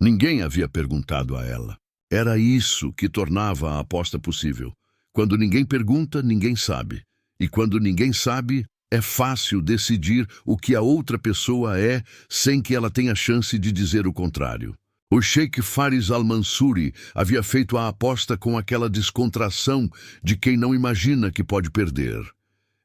Ninguém havia perguntado a ela. Era isso que tornava a aposta possível. Quando ninguém pergunta, ninguém sabe. E quando ninguém sabe, é fácil decidir o que a outra pessoa é sem que ela tenha chance de dizer o contrário. O Sheikh Faris al-Mansuri havia feito a aposta com aquela descontração de quem não imagina que pode perder.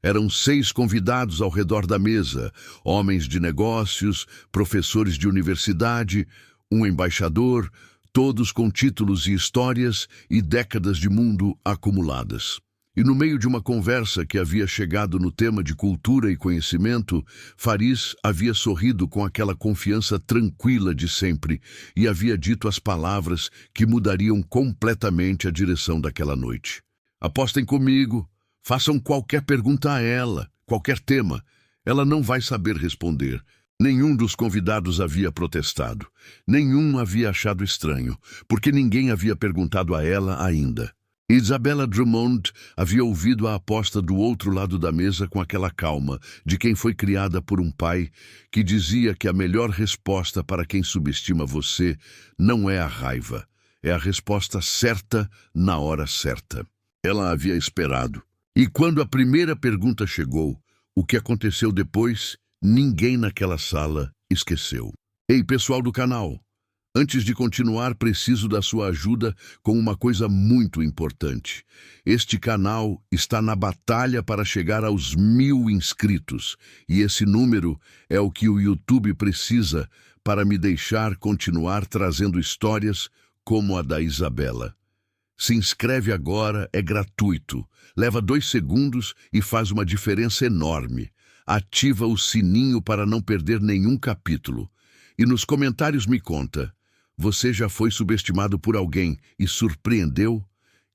Eram 6 convidados ao redor da mesa, homens de negócios, professores de universidade, um embaixador, todos com títulos e histórias e décadas de mundo acumuladas. E no meio de uma conversa que havia chegado no tema de cultura e conhecimento, Faris havia sorrido com aquela confiança tranquila de sempre e havia dito as palavras que mudariam completamente a direção daquela noite. Apostem comigo, façam qualquer pergunta a ela, qualquer tema. Ela não vai saber responder. Nenhum dos convidados havia protestado. Nenhum havia achado estranho, porque ninguém havia perguntado a ela ainda. Isabella Drummond havia ouvido a aposta do outro lado da mesa com aquela calma de quem foi criada por um pai que dizia que a melhor resposta para quem subestima você não é a raiva, é a resposta certa na hora certa. Ela havia esperado. E quando a primeira pergunta chegou, o que aconteceu depois, ninguém naquela sala esqueceu. Ei, pessoal do canal! Antes de continuar, preciso da sua ajuda com uma coisa muito importante. Este canal está na batalha para chegar aos 1000 inscritos, e esse número é o que o YouTube precisa para me deixar continuar trazendo histórias como a da Isabella. Se inscreve agora, é gratuito. Leva 2 segundos e faz uma diferença enorme. Ativa o sininho para não perder nenhum capítulo. E nos comentários me conta: você já foi subestimado por alguém e surpreendeu?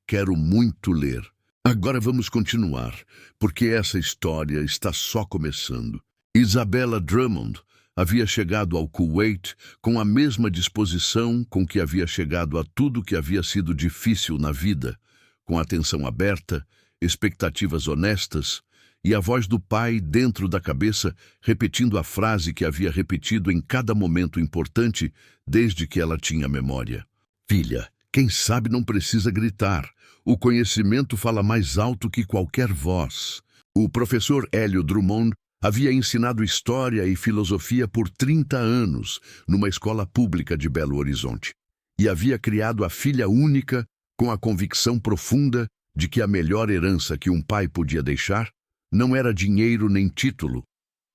Quero muito ler. Agora vamos continuar, porque essa história está só começando. Isabella Drummond havia chegado ao Kuwait com a mesma disposição com que havia chegado a tudo que havia sido difícil na vida, com atenção aberta, expectativas honestas, e a voz do pai dentro da cabeça repetindo a frase que havia repetido em cada momento importante desde que ela tinha memória. Filha, quem sabe não precisa gritar. O conhecimento fala mais alto que qualquer voz. O professor Hélio Drummond havia ensinado história e filosofia por 30 anos numa escola pública de Belo Horizonte e havia criado a filha única com a convicção profunda de que a melhor herança que um pai podia deixar não era dinheiro nem título,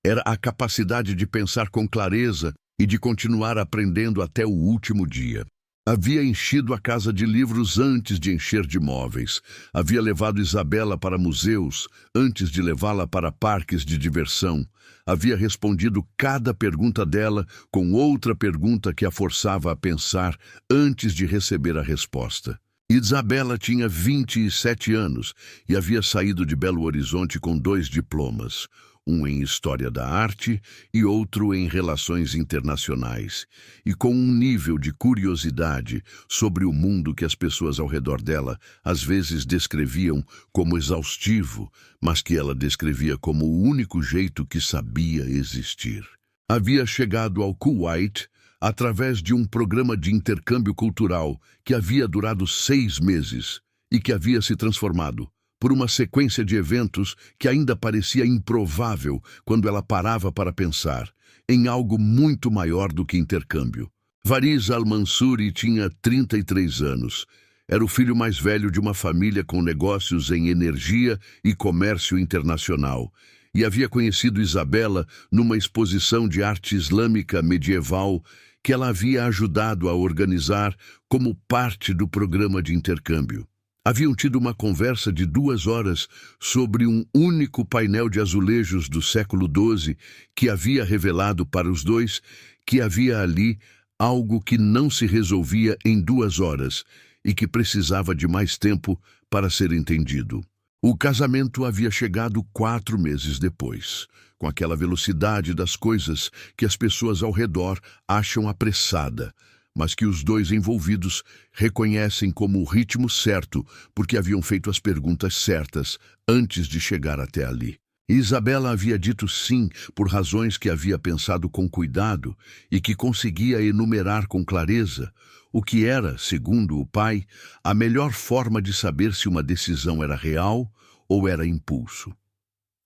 era a capacidade de pensar com clareza e de continuar aprendendo até o último dia. Havia enchido a casa de livros antes de encher de móveis. Havia levado Isabella para museus antes de levá-la para parques de diversão. Havia respondido cada pergunta dela com outra pergunta que a forçava a pensar antes de receber a resposta. Isabella tinha 27 anos e havia saído de Belo Horizonte com 2 diplomas, um em História da Arte e outro em Relações Internacionais, e com um nível de curiosidade sobre o mundo que as pessoas ao redor dela às vezes descreviam como exaustivo, mas que ela descrevia como o único jeito que sabia existir. Havia chegado ao Kuwait através de um programa de intercâmbio cultural que havia durado 6 meses e que havia se transformado, por uma sequência de eventos que ainda parecia improvável quando ela parava para pensar, em algo muito maior do que intercâmbio. Faris al-Mansuri tinha 33 anos. Era o filho mais velho de uma família com negócios em energia e comércio internacional, e havia conhecido Isabella numa exposição de arte islâmica medieval que ela havia ajudado a organizar como parte do programa de intercâmbio. Haviam tido uma conversa de 2 horas sobre um único painel de azulejos do século XII que havia revelado para os dois que havia ali algo que não se resolvia em 2 horas e que precisava de mais tempo para ser entendido. O casamento havia chegado 4 meses depois, com aquela velocidade das coisas que as pessoas ao redor acham apressada, mas que os 2 envolvidos reconhecem como o ritmo certo porque haviam feito as perguntas certas antes de chegar até ali. Isabela havia dito sim por razões que havia pensado com cuidado e que conseguia enumerar com clareza, o que era, segundo o pai, a melhor forma de saber se uma decisão era real ou era impulso.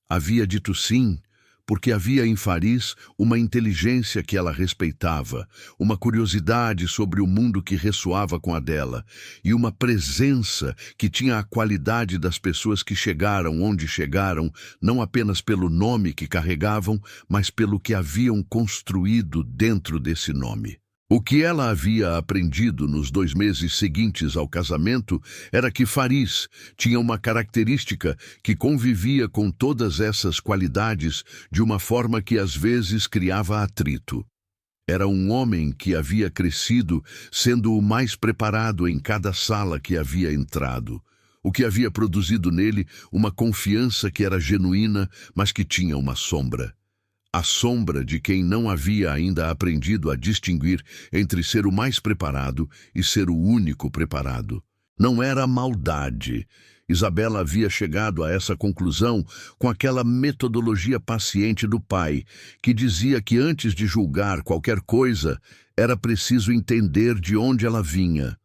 Havia dito sim porque havia em Fariz uma inteligência que ela respeitava, uma curiosidade sobre o mundo que ressoava com a dela, e uma presença que tinha a qualidade das pessoas que chegaram onde chegaram, não apenas pelo nome que carregavam, mas pelo que haviam construído dentro desse nome. O que ela havia aprendido nos 2 meses seguintes ao casamento era que Fariz tinha uma característica que convivia com todas essas qualidades de uma forma que às vezes criava atrito. Era um homem que havia crescido sendo o mais preparado em cada sala que havia entrado, o que havia produzido nele uma confiança que era genuína, mas que tinha uma sombra. A sombra de quem não havia ainda aprendido a distinguir entre ser o mais preparado e ser o único preparado. Não era maldade. Isabela havia chegado a essa conclusão com aquela metodologia paciente do pai, que dizia que antes de julgar qualquer coisa, era preciso entender de onde ela vinha.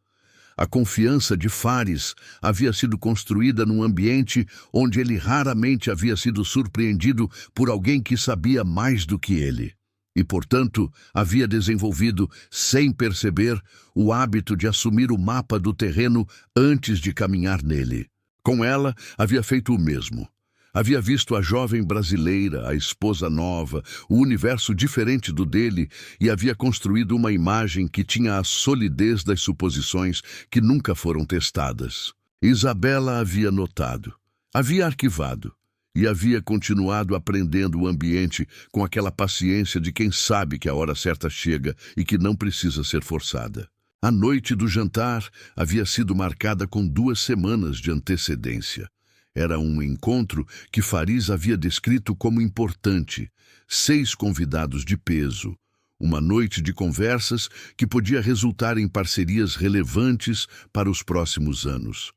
A confiança de Fariz havia sido construída num ambiente onde ele raramente havia sido surpreendido por alguém que sabia mais do que ele. E, portanto, havia desenvolvido, sem perceber, o hábito de assumir o mapa do terreno antes de caminhar nele. Com ela, havia feito o mesmo. Havia visto a jovem brasileira, a esposa nova, o universo diferente do dele e havia construído uma imagem que tinha a solidez das suposições que nunca foram testadas. Isabela havia notado, havia arquivado e havia continuado aprendendo o ambiente com aquela paciência de quem sabe que a hora certa chega e que não precisa ser forçada. A noite do jantar havia sido marcada com 2 semanas de antecedência. Era um encontro que Fariz havia descrito como importante, 6 convidados de peso, uma noite de conversas que podia resultar em parcerias relevantes para os próximos anos.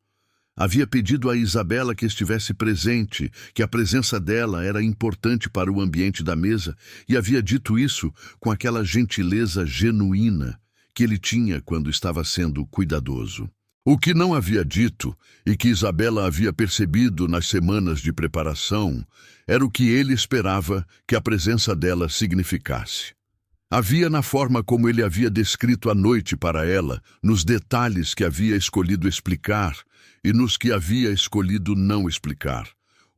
Havia pedido a Isabela que estivesse presente, que a presença dela era importante para o ambiente da mesa, e havia dito isso com aquela gentileza genuína que ele tinha quando estava sendo cuidadoso. O que não havia dito, e que Isabela havia percebido nas semanas de preparação, era o que ele esperava que a presença dela significasse. Havia na forma como ele havia descrito a noite para ela, nos detalhes que havia escolhido explicar e nos que havia escolhido não explicar.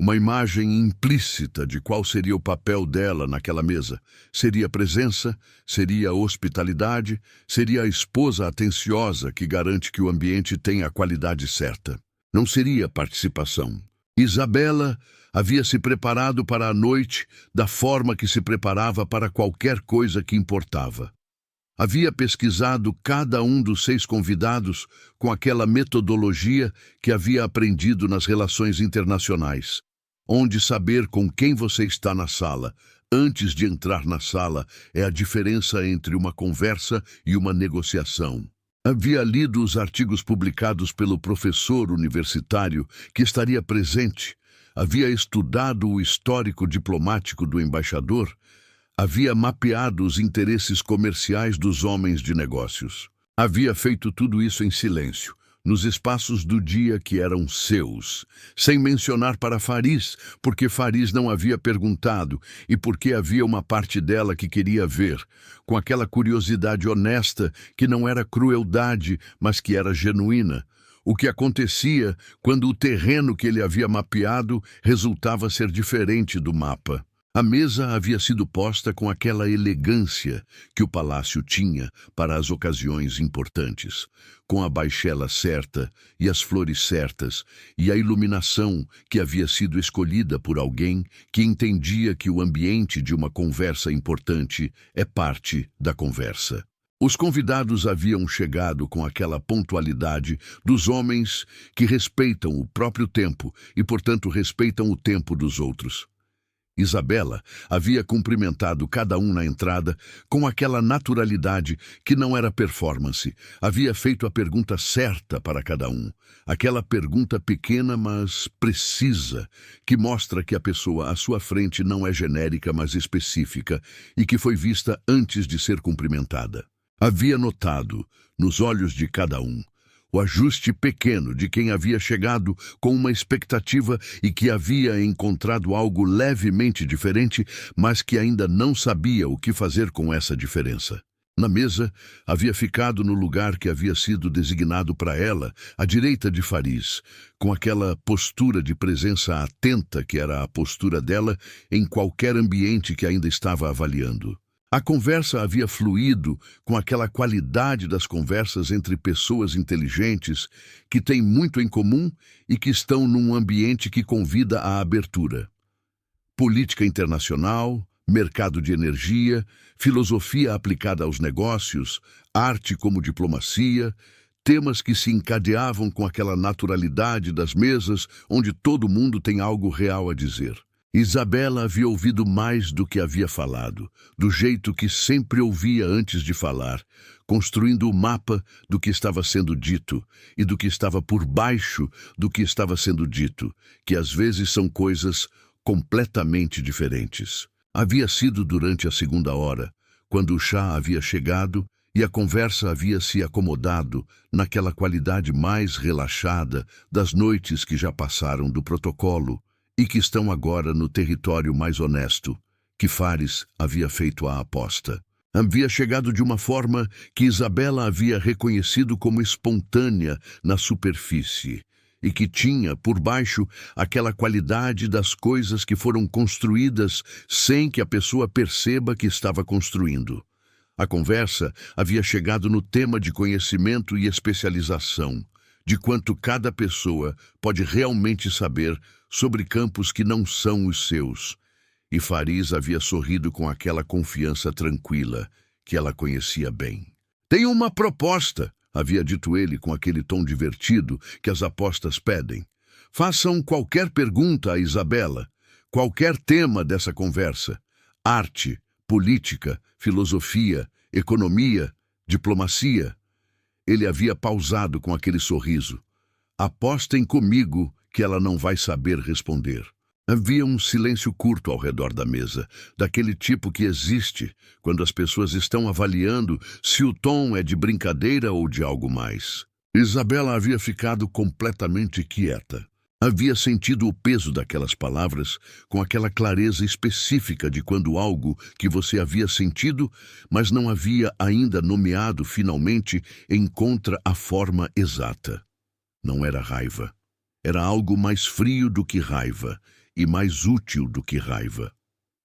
Uma imagem implícita de qual seria o papel dela naquela mesa. Seria presença, seria hospitalidade, seria a esposa atenciosa que garante que o ambiente tenha a qualidade certa. Não seria participação. Isabela havia se preparado para a noite da forma que se preparava para qualquer coisa que importava. Havia pesquisado cada um dos 6 convidados com aquela metodologia que havia aprendido nas relações internacionais, onde saber com quem você está na sala, antes de entrar na sala, é a diferença entre uma conversa e uma negociação. Havia lido os artigos publicados pelo professor universitário que estaria presente, havia estudado o histórico diplomático do embaixador, havia mapeado os interesses comerciais dos homens de negócios. Havia feito tudo isso em silêncio, nos espaços do dia que eram seus, sem mencionar para Fariz, porque Fariz não havia perguntado e porque havia uma parte dela que queria ver, com aquela curiosidade honesta que não era crueldade, mas que era genuína. O que acontecia quando o terreno que ele havia mapeado resultava ser diferente do mapa. A mesa havia sido posta com aquela elegância que o palácio tinha para as ocasiões importantes, com a baixela certa e as flores certas e a iluminação que havia sido escolhida por alguém que entendia que o ambiente de uma conversa importante é parte da conversa. Os convidados haviam chegado com aquela pontualidade dos homens que respeitam o próprio tempo e, portanto, respeitam o tempo dos outros. Isabela havia cumprimentado cada um na entrada com aquela naturalidade que não era performance. Havia feito a pergunta certa para cada um. Aquela pergunta pequena, mas precisa, que mostra que a pessoa à sua frente não é genérica, mas específica, e que foi vista antes de ser cumprimentada. Havia notado, nos olhos de cada um, o ajuste pequeno de quem havia chegado com uma expectativa e que havia encontrado algo levemente diferente, mas que ainda não sabia o que fazer com essa diferença. Na mesa, havia ficado no lugar que havia sido designado para ela, à direita de Fariz, com aquela postura de presença atenta que era a postura dela em qualquer ambiente que ainda estava avaliando. A conversa havia fluído com aquela qualidade das conversas entre pessoas inteligentes que têm muito em comum e que estão num ambiente que convida à abertura. Política internacional, mercado de energia, filosofia aplicada aos negócios, arte como diplomacia, temas que se encadeavam com aquela naturalidade das mesas onde todo mundo tem algo real a dizer. Isabela havia ouvido mais do que havia falado, do jeito que sempre ouvia antes de falar, construindo o mapa do que estava sendo dito e do que estava por baixo do que estava sendo dito, que às vezes são coisas completamente diferentes. Havia sido durante a segunda hora, quando o chá havia chegado e a conversa havia se acomodado naquela qualidade mais relaxada das noites que já passaram do protocolo, e que estão agora no território mais honesto, que Fares havia feito a aposta. Havia chegado de uma forma que Isabela havia reconhecido como espontânea na superfície, e que tinha, por baixo, aquela qualidade das coisas que foram construídas sem que a pessoa perceba que estava construindo. A conversa havia chegado no tema de conhecimento e especialização, de quanto cada pessoa pode realmente saber sobre campos que não são os seus, e Fariz havia sorrido com aquela confiança tranquila que ela conhecia bem. "Tenho uma proposta", havia dito ele com aquele tom divertido que as apostas pedem. "Façam qualquer pergunta a Isabela, qualquer tema dessa conversa. Arte, política, filosofia, economia, diplomacia." Ele havia pausado com aquele sorriso. "Apostem comigo que ela não vai saber responder." Havia um silêncio curto ao redor da mesa, daquele tipo que existe quando as pessoas estão avaliando se o tom é de brincadeira ou de algo mais. Isabela havia ficado completamente quieta. Havia sentido o peso daquelas palavras com aquela clareza específica de quando algo que você havia sentido, mas não havia ainda nomeado finalmente, encontra a forma exata. Não era raiva. Era algo mais frio do que raiva e mais útil do que raiva.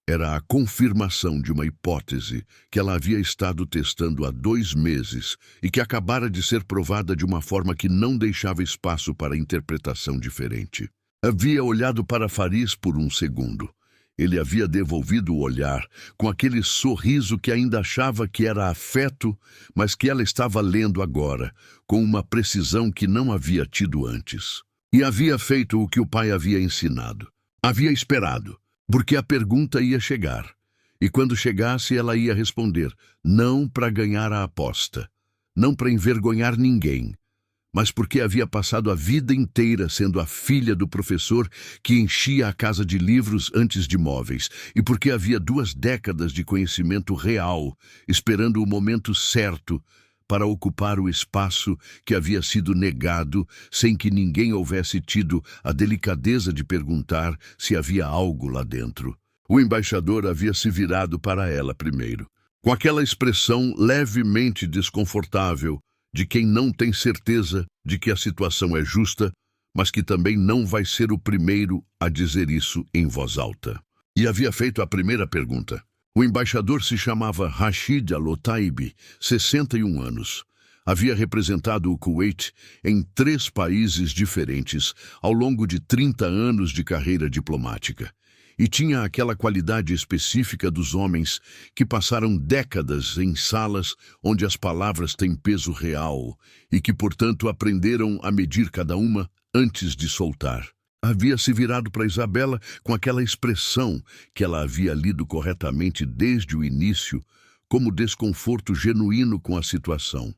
Era a confirmação de uma hipótese que ela havia estado testando há 2 meses e que acabara de ser provada de uma forma que não deixava espaço para interpretação diferente. Havia olhado para Fariz por um segundo. Ele havia devolvido o olhar com aquele sorriso que ainda achava que era afeto, mas que ela estava lendo agora, com uma precisão que não havia tido antes. E havia feito o que o pai havia ensinado. Havia esperado, porque a pergunta ia chegar. E quando chegasse, ela ia responder, não para ganhar a aposta, não para envergonhar ninguém, mas porque havia passado a vida inteira sendo a filha do professor que enchia a casa de livros antes de móveis, e porque havia 2 décadas de conhecimento real, esperando o momento certo para ocupar o espaço que havia sido negado, sem que ninguém houvesse tido a delicadeza de perguntar se havia algo lá dentro. O embaixador havia se virado para ela primeiro, com aquela expressão levemente desconfortável de quem não tem certeza de que a situação é justa, mas que também não vai ser o primeiro a dizer isso em voz alta. E havia feito a primeira pergunta. O embaixador se chamava Rashid Al-Otaibi, 61 anos. Havia representado o Kuwait em 3 países diferentes ao longo de 30 anos de carreira diplomática. E tinha aquela qualidade específica dos homens que passaram décadas em salas onde as palavras têm peso real e que, portanto, aprenderam a medir cada uma antes de soltar. havia se virado para Isabela com aquela expressão que ela havia lido corretamente desde o início, como desconforto genuíno com a situação.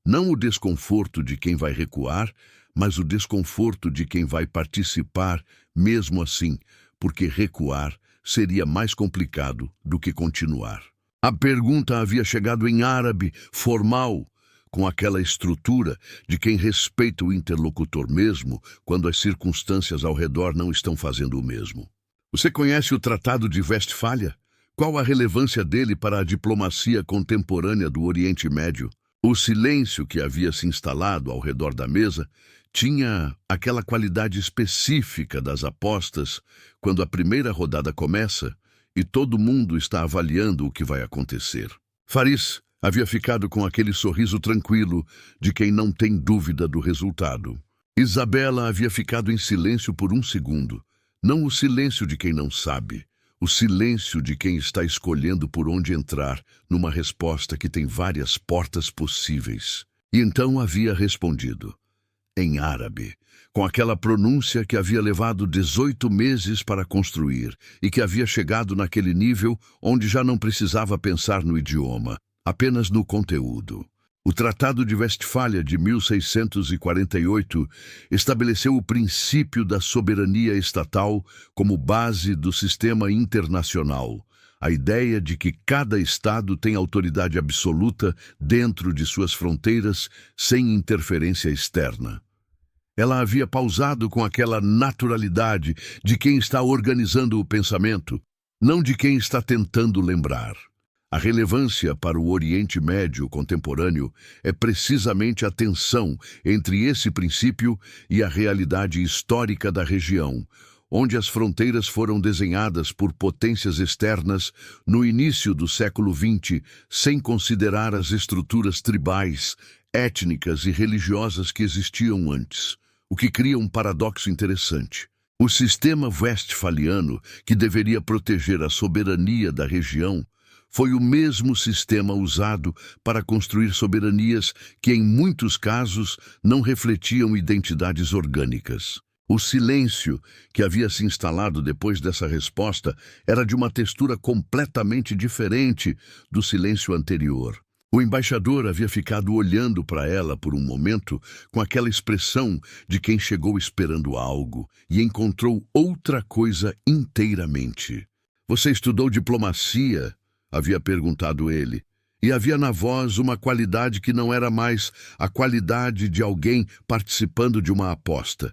Não o desconforto de quem vai recuar, mas o desconforto de quem vai participar, mesmo assim, porque recuar seria mais complicado do que continuar. A pergunta havia chegado em árabe, formal, com aquela estrutura de quem respeita o interlocutor mesmo quando as circunstâncias ao redor não estão fazendo o mesmo. Você conhece o Tratado de Westfália? Qual a relevância dele para a diplomacia contemporânea do Oriente Médio? O silêncio que havia se instalado ao redor da mesa tinha aquela qualidade específica das apostas quando a primeira rodada começa e todo mundo está avaliando o que vai acontecer. Faris havia ficado com aquele sorriso tranquilo de quem não tem dúvida do resultado. Isabela havia ficado em silêncio por um segundo. Não o silêncio de quem não sabe, o silêncio de quem está escolhendo por onde entrar numa resposta que tem várias portas possíveis. E então havia respondido, em árabe, com aquela pronúncia que havia levado 18 meses para construir e que havia chegado naquele nível onde já não precisava pensar no idioma, apenas no conteúdo. O Tratado de Westfália de 1648 estabeleceu o princípio da soberania estatal como base do sistema internacional, a ideia de que cada Estado tem autoridade absoluta dentro de suas fronteiras sem interferência externa. Ela havia pausado com aquela naturalidade de quem está organizando o pensamento, não de quem está tentando lembrar. A relevância para o Oriente Médio contemporâneo é precisamente a tensão entre esse princípio e a realidade histórica da região, onde as fronteiras foram desenhadas por potências externas no início do século XX, sem considerar as estruturas tribais, étnicas e religiosas que existiam antes, o que cria um paradoxo interessante. O sistema westfaliano, que deveria proteger a soberania da região, foi o mesmo sistema usado para construir soberanias que, em muitos casos, não refletiam identidades orgânicas. O silêncio que havia se instalado depois dessa resposta era de uma textura completamente diferente do silêncio anterior. O embaixador havia ficado olhando para ela por um momento com aquela expressão de quem chegou esperando algo e encontrou outra coisa inteiramente. Você estudou diplomacia? Havia perguntado ele, e havia na voz uma qualidade que não era mais a qualidade de alguém participando de uma aposta.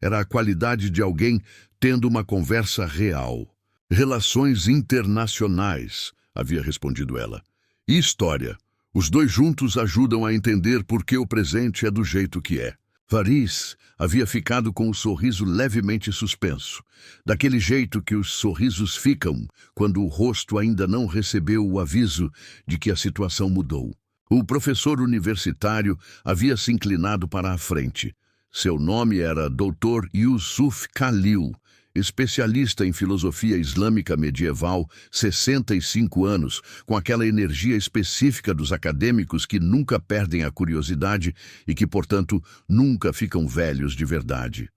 Era a qualidade de alguém tendo uma conversa real. Relações internacionais, havia respondido ela, e história. Os dois juntos ajudam a entender por que o presente é do jeito que é. Faris havia ficado com o sorriso levemente suspenso, daquele jeito que os sorrisos ficam quando o rosto ainda não recebeu o aviso de que a situação mudou. O professor universitário havia se inclinado para a frente. Seu nome era Dr. Yusuf Khalil, especialista em filosofia islâmica medieval, 65 anos, com aquela energia específica dos acadêmicos que nunca perdem a curiosidade e que, portanto, nunca ficam velhos de verdade.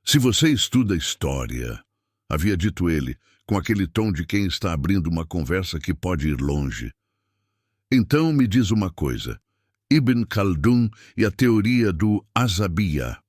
Se você estuda história, havia dito ele, com aquele tom de quem está abrindo uma conversa que pode ir longe. Então me diz uma coisa, Ibn Khaldun e a teoria do Asabiyya.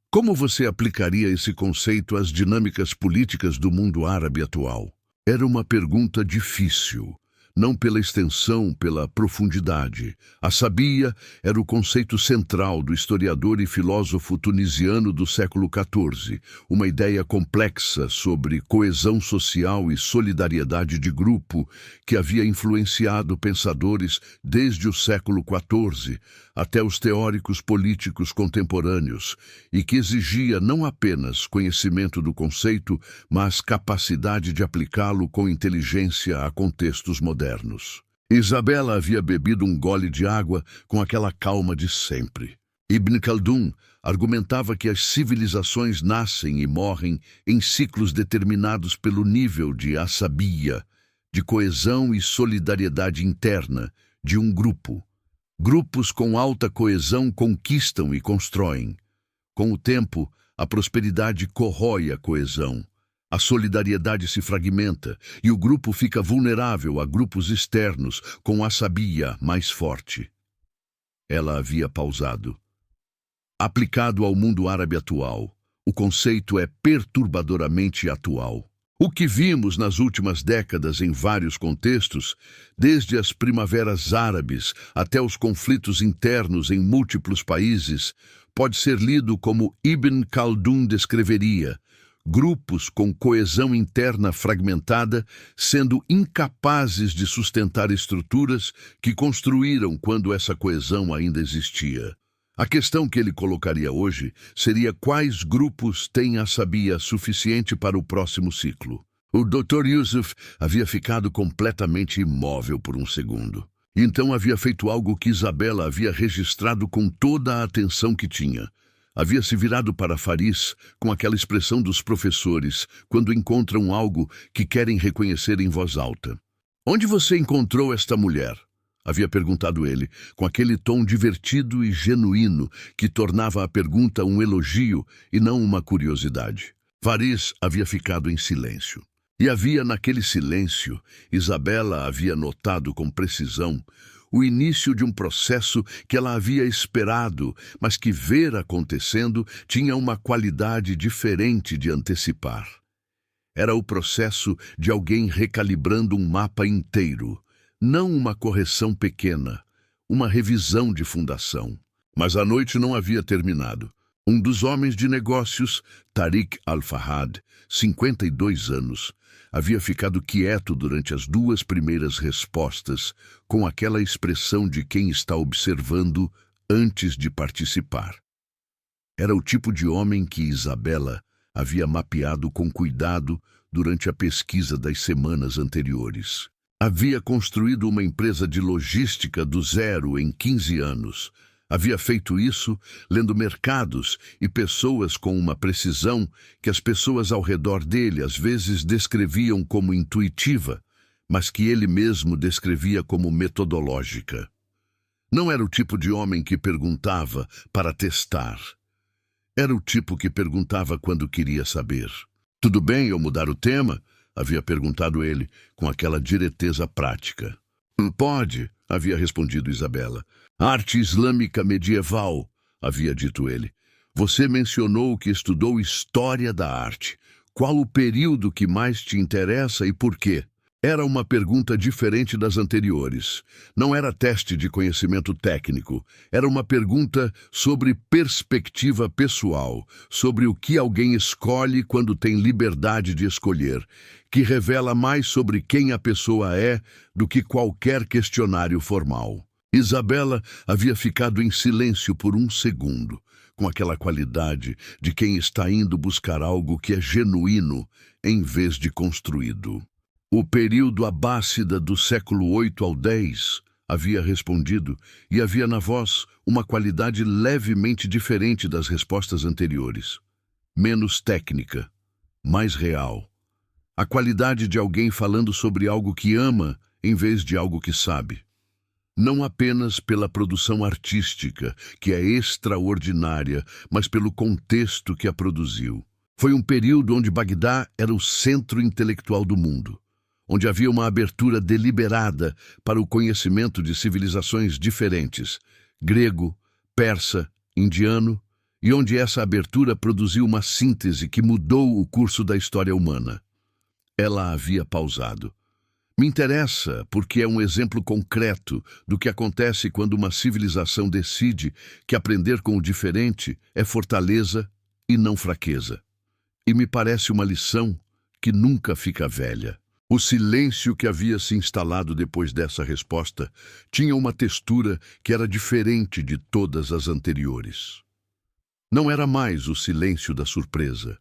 Como você aplicaria esse conceito às dinâmicas políticas do mundo árabe atual? Era uma pergunta difícil, não pela extensão, pela profundidade. Asabiyya era o conceito central do historiador e filósofo tunisiano do século XIV, uma ideia complexa sobre coesão social e solidariedade de grupo que havia influenciado pensadores desde o século XIV até os teóricos políticos contemporâneos e que exigia não apenas conhecimento do conceito, mas capacidade de aplicá-lo com inteligência a contextos modernos. Isabela havia bebido um gole de água com aquela calma de sempre. Ibn Khaldun argumentava que as civilizações nascem e morrem em ciclos determinados pelo nível de asabiyya, de coesão e solidariedade interna de um grupo. Grupos com alta coesão conquistam e constroem. Com o tempo, A prosperidade corrói a coesão. A solidariedade se fragmenta e o grupo fica vulnerável a grupos externos com a sabia mais forte. Ela havia pausado. Aplicado ao mundo árabe atual, o conceito é perturbadoramente atual. O que vimos nas últimas décadas em vários contextos, desde as primaveras árabes até os conflitos internos em múltiplos países, pode ser lido como Ibn Khaldun descreveria: grupos com coesão interna fragmentada, sendo incapazes de sustentar estruturas que construíram quando essa coesão ainda existia. A questão que ele colocaria hoje seria quais grupos têm a sabia suficiente para o próximo ciclo. O Dr. Yusuf havia ficado completamente imóvel por um segundo. Então havia feito algo que Isabela havia registrado com toda a atenção que tinha. Havia se virado para Faris com aquela expressão dos professores quando encontram algo que querem reconhecer em voz alta. "Onde você encontrou esta mulher?" havia perguntado ele, com aquele tom divertido e genuíno que tornava a pergunta um elogio e não uma curiosidade. Faris havia ficado em silêncio. E havia naquele silêncio, Isabela havia notado com precisão, o início de um processo que ela havia esperado, mas que ver acontecendo tinha uma qualidade diferente de antecipar. Era o processo de alguém recalibrando um mapa inteiro, não uma correção pequena, uma revisão de fundação. Mas a noite não havia terminado. Um dos homens de negócios, Tariq Al-Fahad, 52 anos, havia ficado quieto durante as 2 primeiras respostas, com aquela expressão de quem está observando antes de participar. Era o tipo de homem que Isabela havia mapeado com cuidado durante a pesquisa das semanas anteriores. Havia construído uma empresa de logística do zero em 15 anos. Havia feito isso lendo mercados e pessoas com uma precisão que as pessoas ao redor dele às vezes descreviam como intuitiva, mas que ele mesmo descrevia como metodológica. Não era o tipo de homem que perguntava para testar. Era o tipo que perguntava quando queria saber. "Tudo bem eu mudar o tema?" havia perguntado ele, com aquela direteza prática. "Pode", havia respondido Isabela. "Arte islâmica medieval", havia dito ele. "Você mencionou que estudou história da arte. Qual o período que mais te interessa e por quê?" Era uma pergunta diferente das anteriores. Não era teste de conhecimento técnico. Era uma pergunta sobre perspectiva pessoal, sobre o que alguém escolhe quando tem liberdade de escolher, que revela mais sobre quem a pessoa é do que qualquer questionário formal. Isabela havia ficado em silêncio por um segundo, com aquela qualidade de quem está indo buscar algo que é genuíno em vez de construído. "O período abássida do século 8 ao 10, havia respondido, e havia na voz uma qualidade levemente diferente das respostas anteriores. Menos técnica, mais real. A qualidade de alguém falando sobre algo que ama em vez de algo que sabe. Não apenas pela produção artística, que é extraordinária, mas pelo contexto que a produziu. Foi um período onde Bagdá era o centro intelectual do mundo, onde havia uma abertura deliberada para o conhecimento de civilizações diferentes, grego, persa, indiano, e onde essa abertura produziu uma síntese que mudou o curso da história humana. Ela havia pausado. "Me interessa porque é um exemplo concreto do que acontece quando uma civilização decide que aprender com o diferente é fortaleza e não fraqueza. E me parece uma lição que nunca fica velha." O silêncio que havia se instalado depois dessa resposta tinha uma textura que era diferente de todas as anteriores. Não era mais o silêncio da surpresa.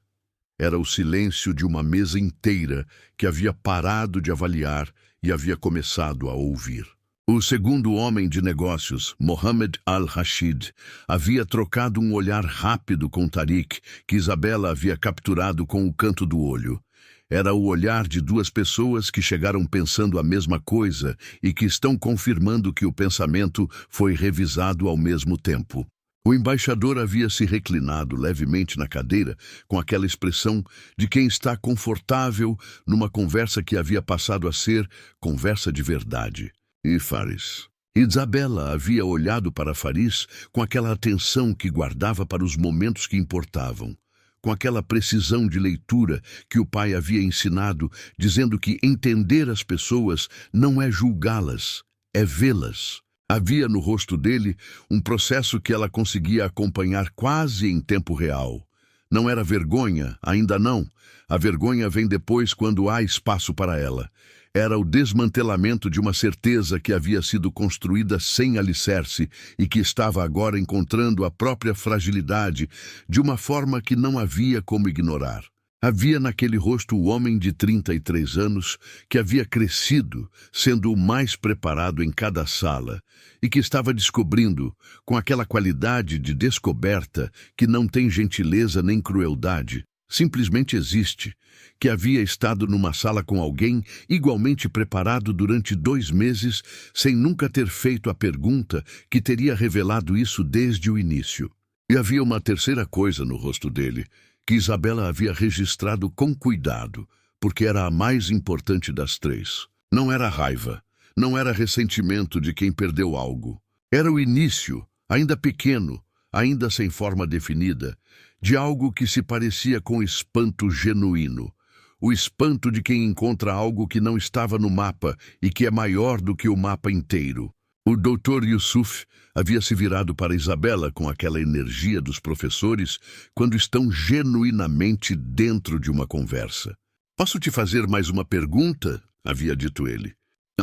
Era o silêncio de uma mesa inteira que havia parado de avaliar e havia começado a ouvir. O segundo homem de negócios, Mohammed Al-Rashid, havia trocado um olhar rápido com Tariq, que Isabela havia capturado com o canto do olho. Era o olhar de 2 pessoas que chegaram pensando a mesma coisa e que estão confirmando que o pensamento foi revisado ao mesmo tempo. O embaixador havia se reclinado levemente na cadeira, com aquela expressão de quem está confortável numa conversa que havia passado a ser conversa de verdade. E Faris? Isabela havia olhado para Faris com aquela atenção que guardava para os momentos que importavam, com aquela precisão de leitura que o pai havia ensinado, dizendo que entender as pessoas não é julgá-las, é vê-las. Havia no rosto dele um processo que ela conseguia acompanhar quase em tempo real. Não era vergonha, ainda não. A vergonha vem depois quando há espaço para ela. Era o desmantelamento de uma certeza que havia sido construída sem alicerce e que estava agora encontrando a própria fragilidade de uma forma que não havia como ignorar. Havia naquele rosto o homem de 33 anos que havia crescido, sendo o mais preparado em cada sala, e que estava descobrindo, com aquela qualidade de descoberta que não tem gentileza nem crueldade, simplesmente existe, que havia estado numa sala com alguém igualmente preparado durante 2 meses, sem nunca ter feito a pergunta que teria revelado isso desde o início. E havia uma terceira coisa no rosto dele, que Isabela havia registrado com cuidado, porque era a mais importante das 3. Não era raiva, não era ressentimento de quem perdeu algo. Era o início, ainda pequeno, ainda sem forma definida, de algo que se parecia com espanto genuíno. O espanto de quem encontra algo que não estava no mapa e que é maior do que o mapa inteiro. O Dr. Yusuf havia se virado para Isabela com aquela energia dos professores quando estão genuinamente dentro de uma conversa. "Posso te fazer mais uma pergunta?" havia dito ele.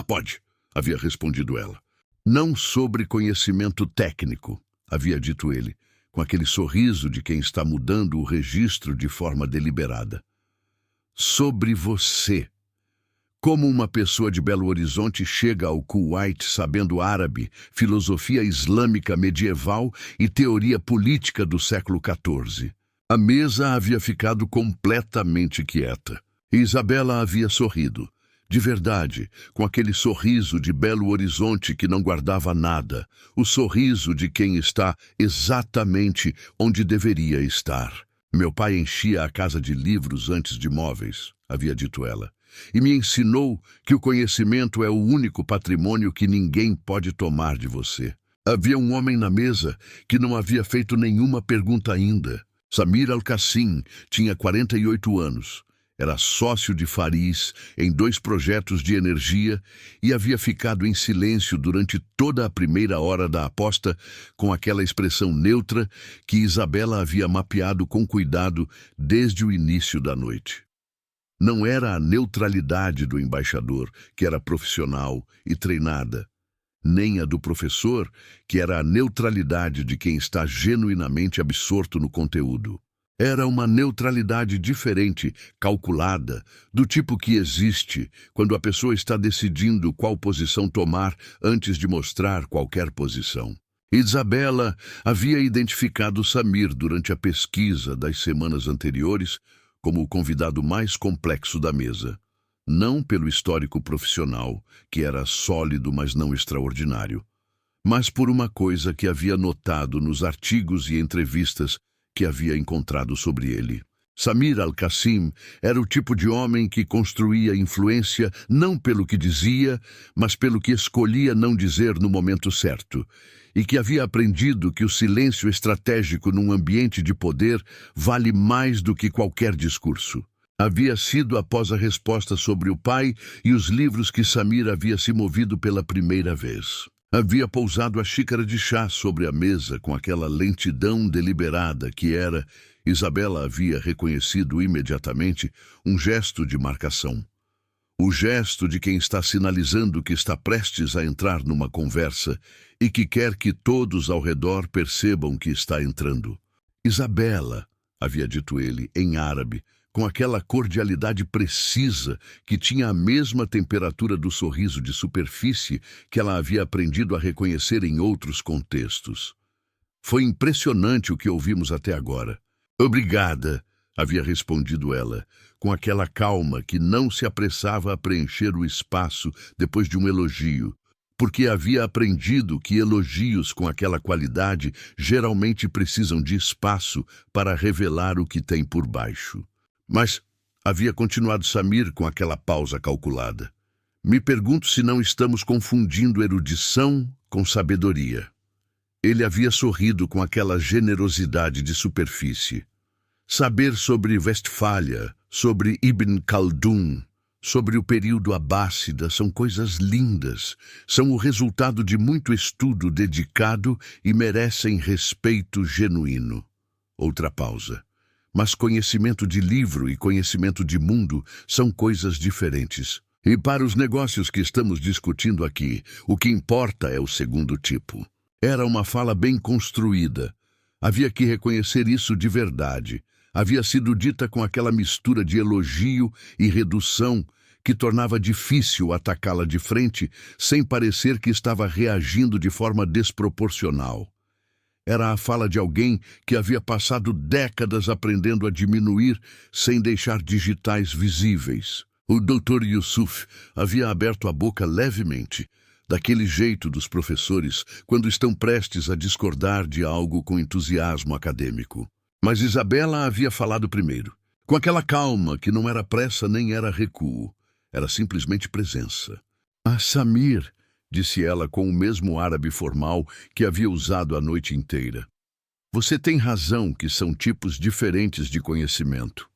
Pode", havia respondido ela. "Não sobre conhecimento técnico", havia dito ele, com aquele sorriso de quem está mudando o registro de forma deliberada. "Sobre você. Como uma pessoa de Belo Horizonte chega ao Kuwait sabendo árabe, filosofia islâmica medieval e teoria política do século XIV. A mesa havia ficado completamente quieta. E Isabela havia sorrido, de verdade, com aquele sorriso de Belo Horizonte que não guardava nada, o sorriso de quem está exatamente onde deveria estar. "Meu pai enchia a casa de livros antes de móveis", havia dito ela, "e me ensinou que o conhecimento é o único patrimônio que ninguém pode tomar de você." Havia um homem na mesa que não havia feito nenhuma pergunta ainda. Samir Al-Qassim tinha 48 anos. Era sócio de Faris em 2 projetos de energia e havia ficado em silêncio durante toda a primeira hora da aposta com aquela expressão neutra que Isabela havia mapeado com cuidado desde o início da noite. Não era a neutralidade do embaixador, que era profissional e treinada, nem a do professor, que era a neutralidade de quem está genuinamente absorto no conteúdo. Era uma neutralidade diferente, calculada, do tipo que existe quando a pessoa está decidindo qual posição tomar antes de mostrar qualquer posição. Isabela havia identificado Samir durante a pesquisa das semanas anteriores como o convidado mais complexo da mesa. Não pelo histórico profissional, que era sólido mas não extraordinário, mas por uma coisa que havia notado nos artigos e entrevistas que havia encontrado sobre ele. Samir Al-Qassim era o tipo de homem que construía influência não pelo que dizia, mas pelo que escolhia não dizer no momento certo, e que havia aprendido que o silêncio estratégico num ambiente de poder vale mais do que qualquer discurso. Havia sido após a resposta sobre o pai e os livros que Samir havia se movido pela primeira vez. Havia pousado a xícara de chá sobre a mesa com aquela lentidão deliberada que era, Isabela havia reconhecido imediatamente, um gesto de marcação. O gesto de quem está sinalizando que está prestes a entrar numa conversa e que quer que todos ao redor percebam que está entrando. "Isabela", havia dito ele, em árabe, com aquela cordialidade precisa que tinha a mesma temperatura do sorriso de superfície que ela havia aprendido a reconhecer em outros contextos. "Foi impressionante o que ouvimos até agora." "Obrigada", havia respondido ela, com aquela calma que não se apressava a preencher o espaço depois de um elogio, porque havia aprendido que elogios com aquela qualidade geralmente precisam de espaço para revelar o que tem por baixo. Mas havia continuado Samir com aquela pausa calculada. Me pergunto se não estamos confundindo erudição com sabedoria. Ele havia sorrido com aquela generosidade de superfície. Saber sobre Westfália, sobre Ibn Khaldun, sobre o período abássida são coisas lindas, são o resultado de muito estudo dedicado e merecem respeito genuíno. Outra pausa. Mas conhecimento de livro e conhecimento de mundo são coisas diferentes. E para os negócios que estamos discutindo aqui, o que importa é o segundo tipo. Era uma fala bem construída. Havia que reconhecer isso de verdade. Havia sido dita com aquela mistura de elogio e redução que tornava difícil atacá-la de frente sem parecer que estava reagindo de forma desproporcional. Era a fala de alguém que havia passado décadas aprendendo a diminuir sem deixar digitais visíveis. O Dr. Yusuf havia aberto a boca levemente, daquele jeito dos professores quando estão prestes a discordar de algo com entusiasmo acadêmico. Mas Isabela havia falado primeiro, com aquela calma que não era pressa nem era recuo, era simplesmente presença. "Ah, Samir", disse ela com o mesmo árabe formal que havia usado a noite inteira. "Você tem razão que são tipos diferentes de conhecimento."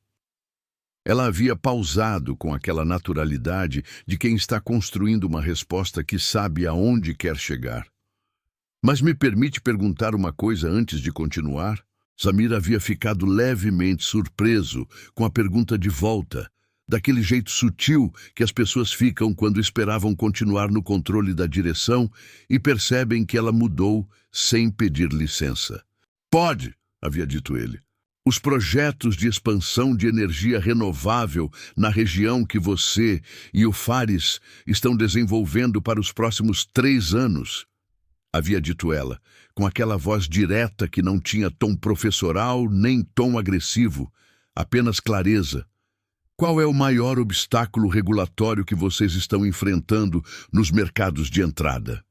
Ela havia pausado com aquela naturalidade de quem está construindo uma resposta que sabe aonde quer chegar. "Mas me permite perguntar uma coisa antes de continuar?" Samir havia ficado levemente surpreso com a pergunta de volta, daquele jeito sutil que as pessoas ficam quando esperavam continuar no controle da direção e percebem que ela mudou sem pedir licença. "Pode", havia dito ele. "Os projetos de expansão de energia renovável na região que você e o Fares estão desenvolvendo para os próximos 3 anos, havia dito ela, com aquela voz direta que não tinha tom professoral nem tom agressivo, apenas clareza. "Qual é o maior obstáculo regulatório que vocês estão enfrentando nos mercados de entrada?"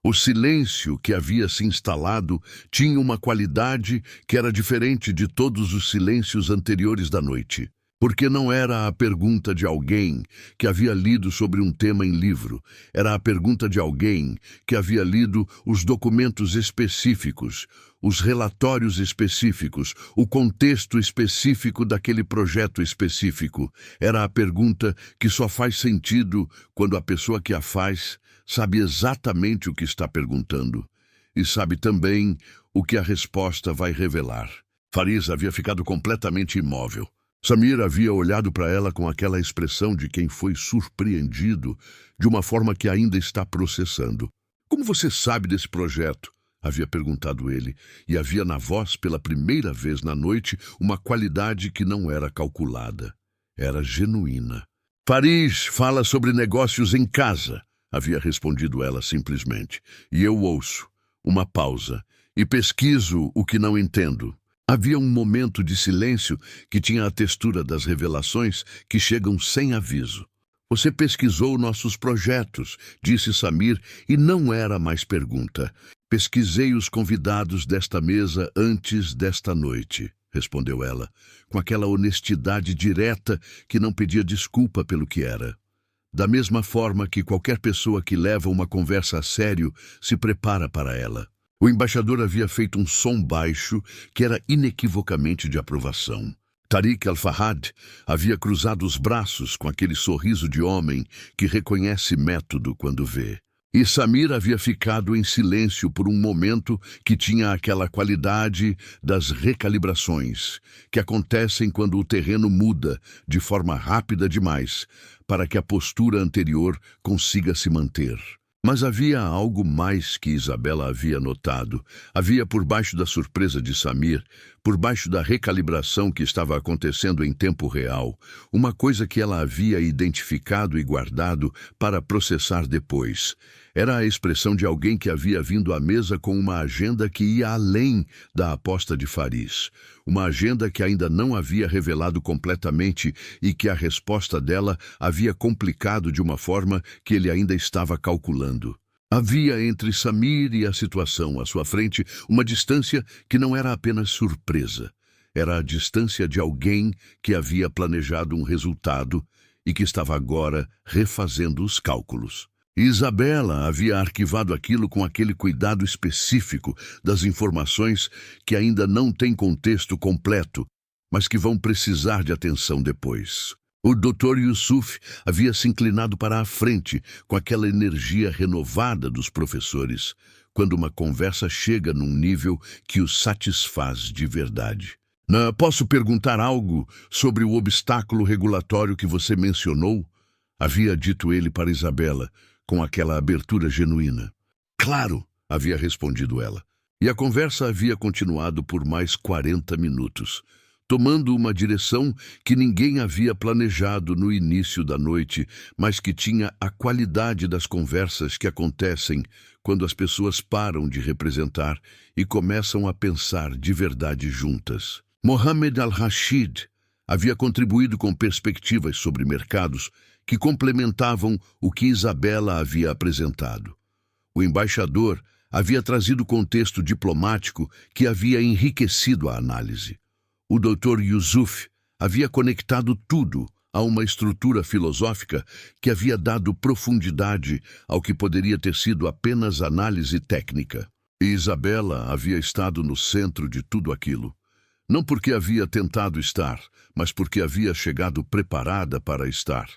O silêncio que havia se instalado tinha uma qualidade que era diferente de todos os silêncios anteriores da noite. Porque não era a pergunta de alguém que havia lido sobre um tema em livro, era a pergunta de alguém que havia lido os documentos específicos, os relatórios específicos, o contexto específico daquele projeto específico. Era a pergunta que só faz sentido quando a pessoa que a faz sabe exatamente o que está perguntando e sabe também o que a resposta vai revelar. Faris havia ficado completamente imóvel. Samir havia olhado para ela com aquela expressão de quem foi surpreendido de uma forma que ainda está processando. "Como você sabe desse projeto?" havia perguntado ele, e havia na voz, pela primeira vez na noite, uma qualidade que não era calculada. Era genuína. "Faris fala sobre negócios em casa", havia respondido ela simplesmente, "e eu ouço." Uma pausa. "E pesquiso o que não entendo." Havia um momento de silêncio que tinha a textura das revelações que chegam sem aviso. "Você pesquisou nossos projetos", disse Samir, e não era mais pergunta. "Pesquisei os convidados desta mesa antes desta noite", respondeu ela, com aquela honestidade direta que não pedia desculpa pelo que era. Da mesma forma que qualquer pessoa que leva uma conversa a sério se prepara para ela. O embaixador havia feito um som baixo que era inequivocamente de aprovação. Tariq Al-Fahad havia cruzado os braços com aquele sorriso de homem que reconhece método quando vê. E Samir havia ficado em silêncio por um momento que tinha aquela qualidade das recalibrações, que acontecem quando o terreno muda de forma rápida demais para que a postura anterior consiga se manter. Mas havia algo mais que Isabela havia notado. Havia por baixo da surpresa de Samir, por baixo da recalibração que estava acontecendo em tempo real, uma coisa que ela havia identificado e guardado para processar depois. Era a expressão de alguém que havia vindo à mesa com uma agenda que ia além da aposta de Faris. Uma agenda que ainda não havia revelado completamente e que a resposta dela havia complicado de uma forma que ele ainda estava calculando. Havia entre Samir e a situação à sua frente uma distância que não era apenas surpresa. Era a distância de alguém que havia planejado um resultado e que estava agora refazendo os cálculos. Isabela havia arquivado aquilo com aquele cuidado específico das informações que ainda não têm contexto completo, mas que vão precisar de atenção depois. O Dr. Yusuf havia se inclinado para a frente com aquela energia renovada dos professores, quando uma conversa chega num nível que o satisfaz de verdade. Posso perguntar algo sobre o obstáculo regulatório que você mencionou? Havia dito ele para Isabela, com aquela abertura genuína. Claro, havia respondido ela. E a conversa havia continuado por mais 40 minutos, tomando uma direção que ninguém havia planejado no início da noite, mas que tinha a qualidade das conversas que acontecem quando as pessoas param de representar e começam a pensar de verdade juntas. Mohamed Al-Rashid havia contribuído com perspectivas sobre mercados que complementavam o que Isabela havia apresentado. O embaixador havia trazido contexto diplomático que havia enriquecido a análise. O Dr. Yusuf havia conectado tudo a uma estrutura filosófica que havia dado profundidade ao que poderia ter sido apenas análise técnica. E Isabela havia estado no centro de tudo aquilo. Não porque havia tentado estar, mas porque havia chegado preparada para estar.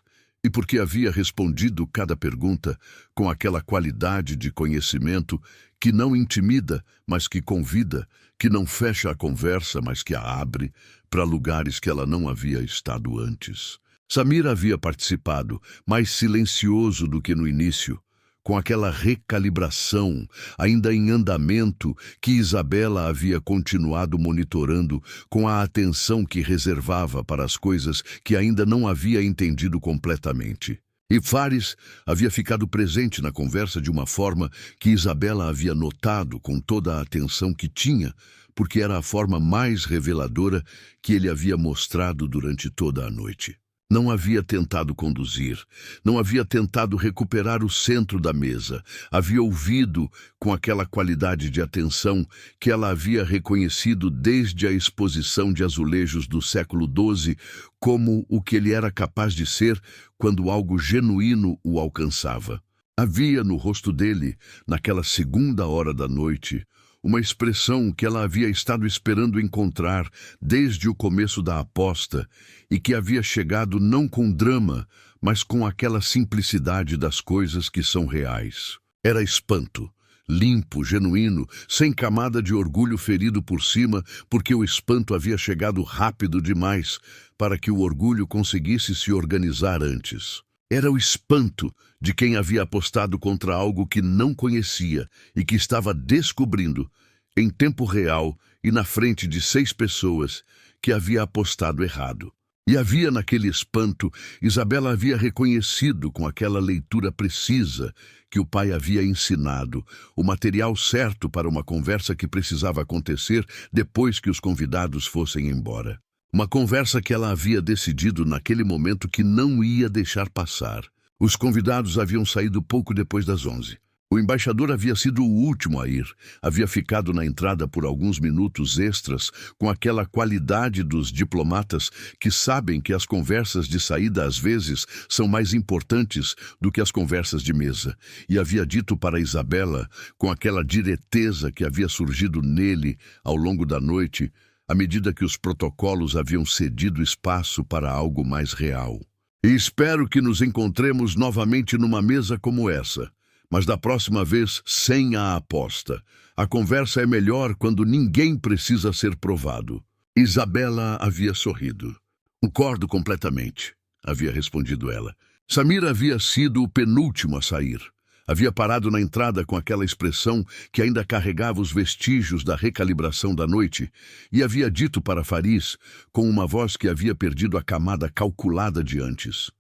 E porque havia respondido cada pergunta com aquela qualidade de conhecimento que não intimida, mas que convida, que não fecha a conversa, mas que a abre para lugares que ela não havia estado antes. Samir havia participado, mais silencioso do que no início, com aquela recalibração ainda em andamento que Isabela havia continuado monitorando com a atenção que reservava para as coisas que ainda não havia entendido completamente. E Fares havia ficado presente na conversa de uma forma que Isabela havia notado com toda a atenção que tinha, porque era a forma mais reveladora que ele havia mostrado durante toda a noite. Não havia tentado conduzir, não havia tentado recuperar o centro da mesa, havia ouvido com aquela qualidade de atenção que ela havia reconhecido desde a exposição de azulejos do século XII como o que ele era capaz de ser quando algo genuíno o alcançava. Havia no rosto dele, naquela segunda hora da noite, uma expressão que ela havia estado esperando encontrar desde o começo da aposta e que havia chegado não com drama, mas com aquela simplicidade das coisas que são reais. Era espanto, limpo, genuíno, sem camada de orgulho ferido por cima, porque o espanto havia chegado rápido demais para que o orgulho conseguisse se organizar antes. Era o espanto de quem havia apostado contra algo que não conhecia e que estava descobrindo, em tempo real e na frente de 6 pessoas, que havia apostado errado. E havia naquele espanto, Isabela havia reconhecido com aquela leitura precisa que o pai havia ensinado, o material certo para uma conversa que precisava acontecer depois que os convidados fossem embora. Uma conversa que ela havia decidido naquele momento que não ia deixar passar. Os convidados haviam saído pouco depois das 11. O embaixador havia sido o último a ir. Havia ficado na entrada por alguns minutos extras, com aquela qualidade dos diplomatas que sabem que as conversas de saída às vezes são mais importantes do que as conversas de mesa. E havia dito para Isabela, com aquela direteza que havia surgido nele ao longo da noite, à medida que os protocolos haviam cedido espaço para algo mais real. E espero que nos encontremos novamente numa mesa como essa, mas da próxima vez sem a aposta. A conversa é melhor quando ninguém precisa ser provado. Isabela havia sorrido. Concordo completamente, havia respondido ela. Samir havia sido o penúltimo a sair. Havia parado na entrada com aquela expressão que ainda carregava os vestígios da recalibração da noite e havia dito para Faris, com uma voz que havia perdido a camada calculada de antes.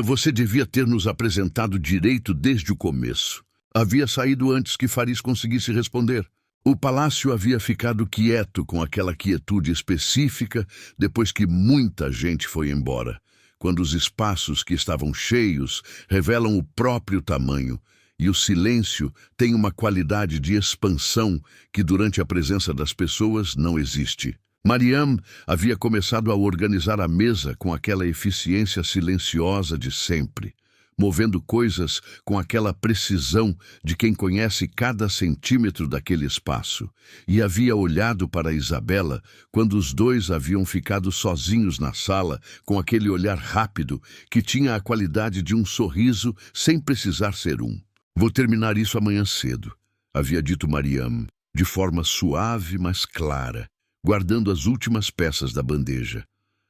Você devia ter nos apresentado direito desde o começo. Havia saído antes que Faris conseguisse responder. O palácio havia ficado quieto com aquela quietude específica depois que muita gente foi embora, quando os espaços que estavam cheios revelam o próprio tamanho, E o silêncio tem uma qualidade de expansão que durante a presença das pessoas não existe. Mariam havia começado a organizar a mesa com aquela eficiência silenciosa de sempre, movendo coisas com aquela precisão de quem conhece cada centímetro daquele espaço, e havia olhado para Isabela quando os dois haviam ficado sozinhos na sala, com aquele olhar rápido que tinha a qualidade de um sorriso sem precisar ser um. Vou terminar isso amanhã cedo, havia dito Mariam, de forma suave, mas clara, guardando as últimas peças da bandeja.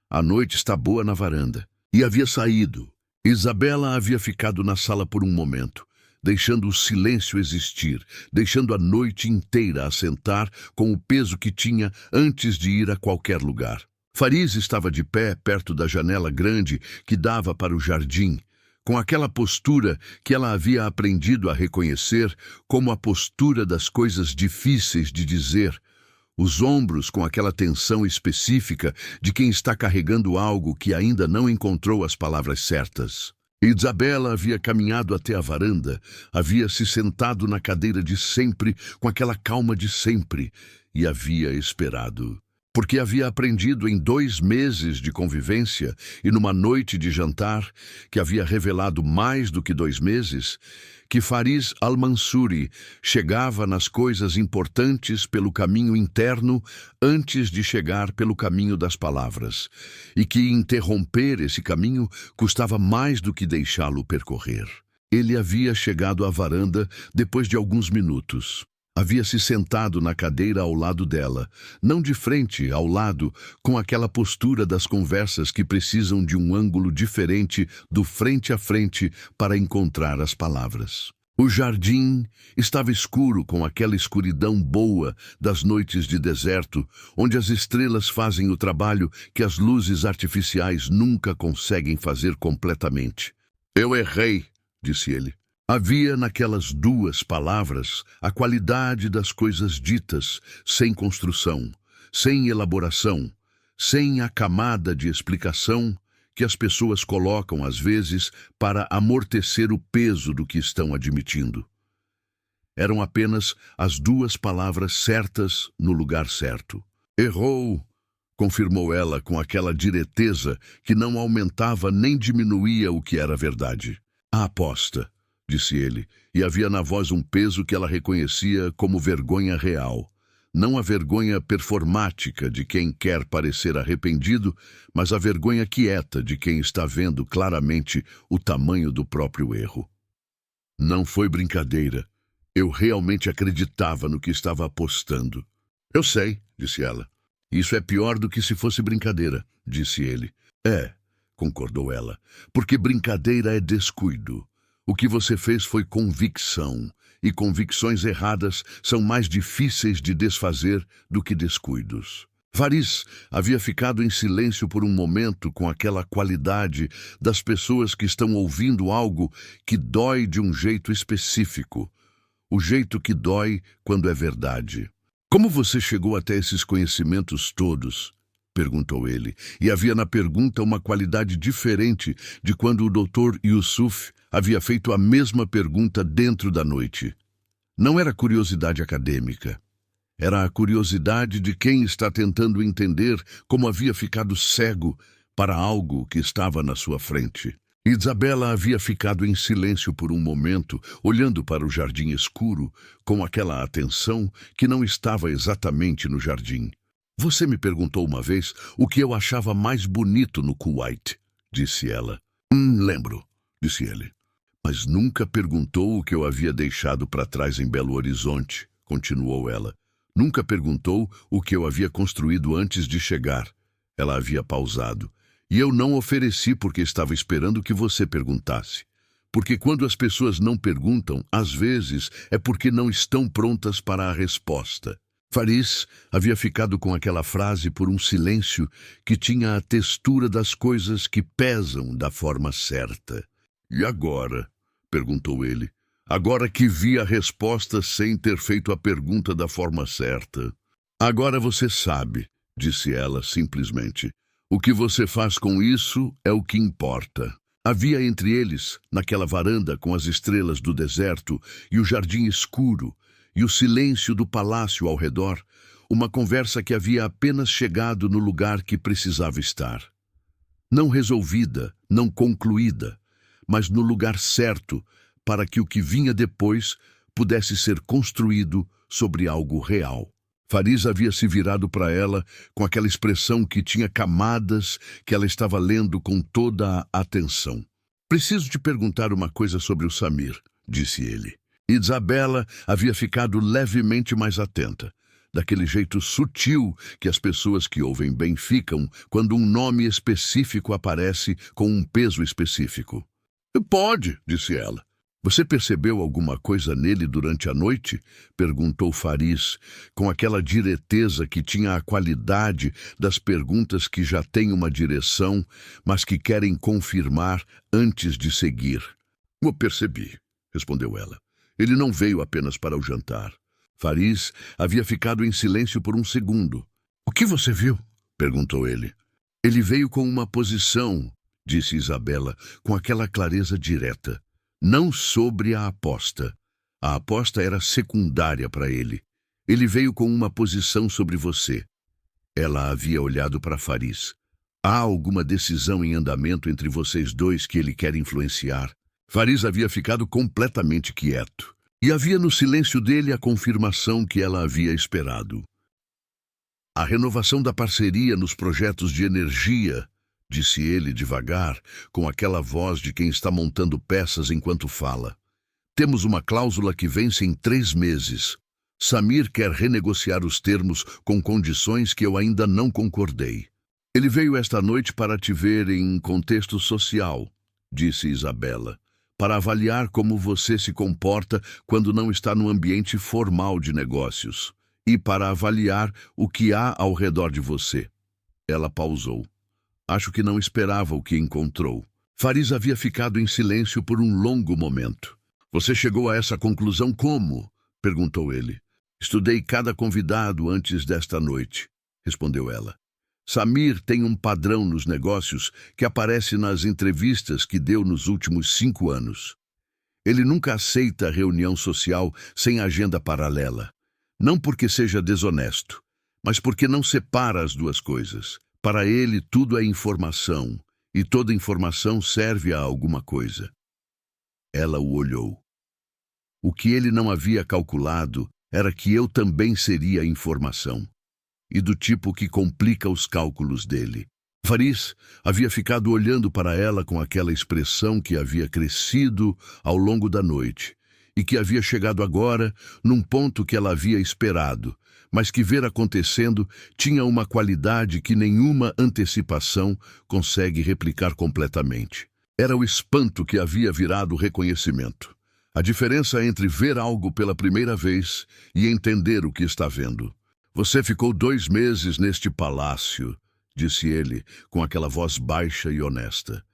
A noite está boa na varanda. E havia saído. Isabela havia ficado na sala por um momento, deixando o silêncio existir, deixando a noite inteira assentar com o peso que tinha antes de ir a qualquer lugar. Fariz estava de pé perto da janela grande que dava para o jardim, com aquela postura que ela havia aprendido a reconhecer como a postura das coisas difíceis de dizer, os ombros com aquela tensão específica de quem está carregando algo que ainda não encontrou as palavras certas. Isabela havia caminhado até a varanda, havia se sentado na cadeira de sempre, com aquela calma de sempre, e havia esperado. Porque havia aprendido em 2 meses de convivência e numa noite de jantar, que havia revelado mais do que 2 meses, que Fariz Al-Mansuri chegava nas coisas importantes pelo caminho interno antes de chegar pelo caminho das palavras, e que interromper esse caminho custava mais do que deixá-lo percorrer. Ele havia chegado à varanda depois de alguns minutos. Havia se sentado na cadeira ao lado dela, não de frente, ao lado, com aquela postura das conversas que precisam de um ângulo diferente do frente a frente para encontrar as palavras. O jardim estava escuro com aquela escuridão boa das noites de deserto, onde as estrelas fazem o trabalho que as luzes artificiais nunca conseguem fazer completamente. "Eu errei", disse ele. Havia naquelas 2 palavras a qualidade das coisas ditas, sem construção, sem elaboração, sem a camada de explicação que as pessoas colocam às vezes para amortecer o peso do que estão admitindo. Eram apenas as 2 palavras certas no lugar certo. "Errou", confirmou ela com aquela direteza que não aumentava nem diminuía o que era verdade. "A aposta", disse ele, e havia na voz um peso que ela reconhecia como vergonha real. Não a vergonha performática de quem quer parecer arrependido, mas a vergonha quieta de quem está vendo claramente o tamanho do próprio erro. "Não foi brincadeira. Eu realmente acreditava no que estava apostando." "Eu sei", disse ela. "Isso é pior do que se fosse brincadeira", disse ele. "É", concordou ela, "porque brincadeira é descuido. O que você fez foi convicção, e convicções erradas são mais difíceis de desfazer do que descuidos." Fariz havia ficado em silêncio por um momento com aquela qualidade das pessoas que estão ouvindo algo que dói de um jeito específico, o jeito que dói quando é verdade. "Como você chegou até esses conhecimentos todos?", perguntou ele, e havia na pergunta uma qualidade diferente de quando o Dr. Yusuf havia feito a mesma pergunta dentro da noite. Não era curiosidade acadêmica. Era a curiosidade de quem está tentando entender como havia ficado cego para algo que estava na sua frente. Isabela havia ficado em silêncio por um momento, olhando para o jardim escuro, com aquela atenção que não estava exatamente no jardim. "Você me perguntou uma vez o que eu achava mais bonito no Kuwait", disse ela. Lembro", disse ele. "Mas nunca perguntou o que eu havia deixado para trás em Belo Horizonte", continuou ela. "Nunca perguntou o que eu havia construído antes de chegar." Ela havia pausado. "E eu não ofereci porque estava esperando que você perguntasse. Porque quando as pessoas não perguntam, às vezes é porque não estão prontas para a resposta." Fariz havia ficado com aquela frase por um silêncio que tinha a textura das coisas que pesam da forma certa. "E agora?", perguntou ele. "Agora que vi a resposta sem ter feito a pergunta da forma certa." "Agora você sabe", disse ela simplesmente. "O que você faz com isso é o que importa." Havia entre eles, naquela varanda com as estrelas do deserto e o jardim escuro e o silêncio do palácio ao redor, uma conversa que havia apenas chegado no lugar que precisava estar. Não resolvida, não concluída, mas no lugar certo para que o que vinha depois pudesse ser construído sobre algo real. Fariz havia se virado para ela com aquela expressão que tinha camadas que ela estava lendo com toda a atenção. Preciso te perguntar uma coisa sobre o Samir, disse ele. Isabela havia ficado levemente mais atenta, daquele jeito sutil que as pessoas que ouvem bem ficam quando um nome específico aparece com um peso específico. Pode, disse ela. Você percebeu alguma coisa nele durante a noite? Perguntou Fariz, com aquela direteza que tinha a qualidade das perguntas que já têm uma direção, mas que querem confirmar antes de seguir. Eu percebi, respondeu ela. Ele não veio apenas para o jantar. Fariz havia ficado em silêncio por um segundo. O que você viu? Perguntou ele. Ele veio com uma posição, disse Isabela, com aquela clareza direta. Não sobre a aposta. A aposta era secundária para ele. Ele veio com uma posição sobre você. Ela havia olhado para Fariz. Há alguma decisão em andamento entre vocês dois que ele quer influenciar? Fariz havia ficado completamente quieto. E havia no silêncio dele a confirmação que ela havia esperado. A renovação da parceria nos projetos de energia, disse ele devagar, com aquela voz de quem está montando peças enquanto fala. Temos uma cláusula que vence em 3 meses. Samir quer renegociar os termos com condições que eu ainda não concordei. Ele veio esta noite para te ver em contexto social, disse Isabela, para avaliar como você se comporta quando não está no ambiente formal de negócios e para avaliar o que há ao redor de você. Ela pausou. Acho que não esperava o que encontrou. Fariz havia ficado em silêncio por um longo momento. Você chegou a essa conclusão como? Perguntou ele. Estudei cada convidado antes desta noite, respondeu ela. Samir tem um padrão nos negócios que aparece nas entrevistas que deu nos últimos 5 anos. Ele nunca aceita reunião social sem agenda paralela. Não porque seja desonesto, mas porque não separa as duas coisas. Para ele, tudo é informação, e toda informação serve a alguma coisa. Ela o olhou. O que ele não havia calculado era que eu também seria informação, e do tipo que complica os cálculos dele. Fariz havia ficado olhando para ela com aquela expressão que havia crescido ao longo da noite, e que havia chegado agora num ponto que ela havia esperado, mas que ver acontecendo tinha uma qualidade que nenhuma antecipação consegue replicar completamente. Era o espanto que havia virado reconhecimento. A diferença entre ver algo pela primeira vez e entender o que está vendo. Você ficou 2 meses neste palácio, disse ele, com aquela voz baixa e honesta.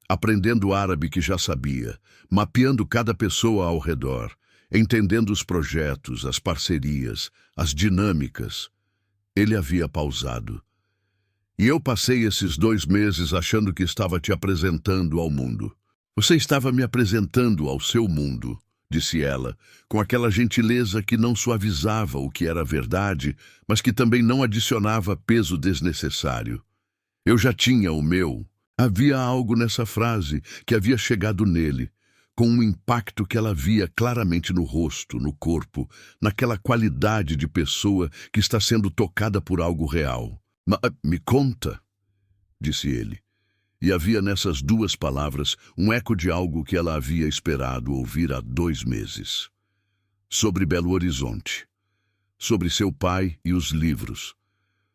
Aprendendo o árabe que já sabia, mapeando cada pessoa ao redor, entendendo os projetos, as parcerias, as dinâmicas. Ele havia pausado. E eu passei esses 2 meses achando que estava te apresentando ao mundo. Você estava me apresentando ao seu mundo, disse ela, com aquela gentileza que não suavizava o que era verdade, mas que também não adicionava peso desnecessário. Eu já tinha o meu. Havia algo nessa frase que havia chegado nele, com um impacto que ela via claramente no rosto, no corpo, naquela qualidade de pessoa que está sendo tocada por algo real. Me conta, disse ele. E havia nessas 2 palavras um eco de algo que ela havia esperado ouvir há 2 meses. Sobre Belo Horizonte. Sobre seu pai e os livros.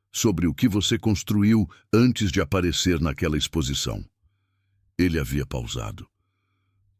Sobre o que você construiu antes de aparecer naquela exposição. Ele havia pausado.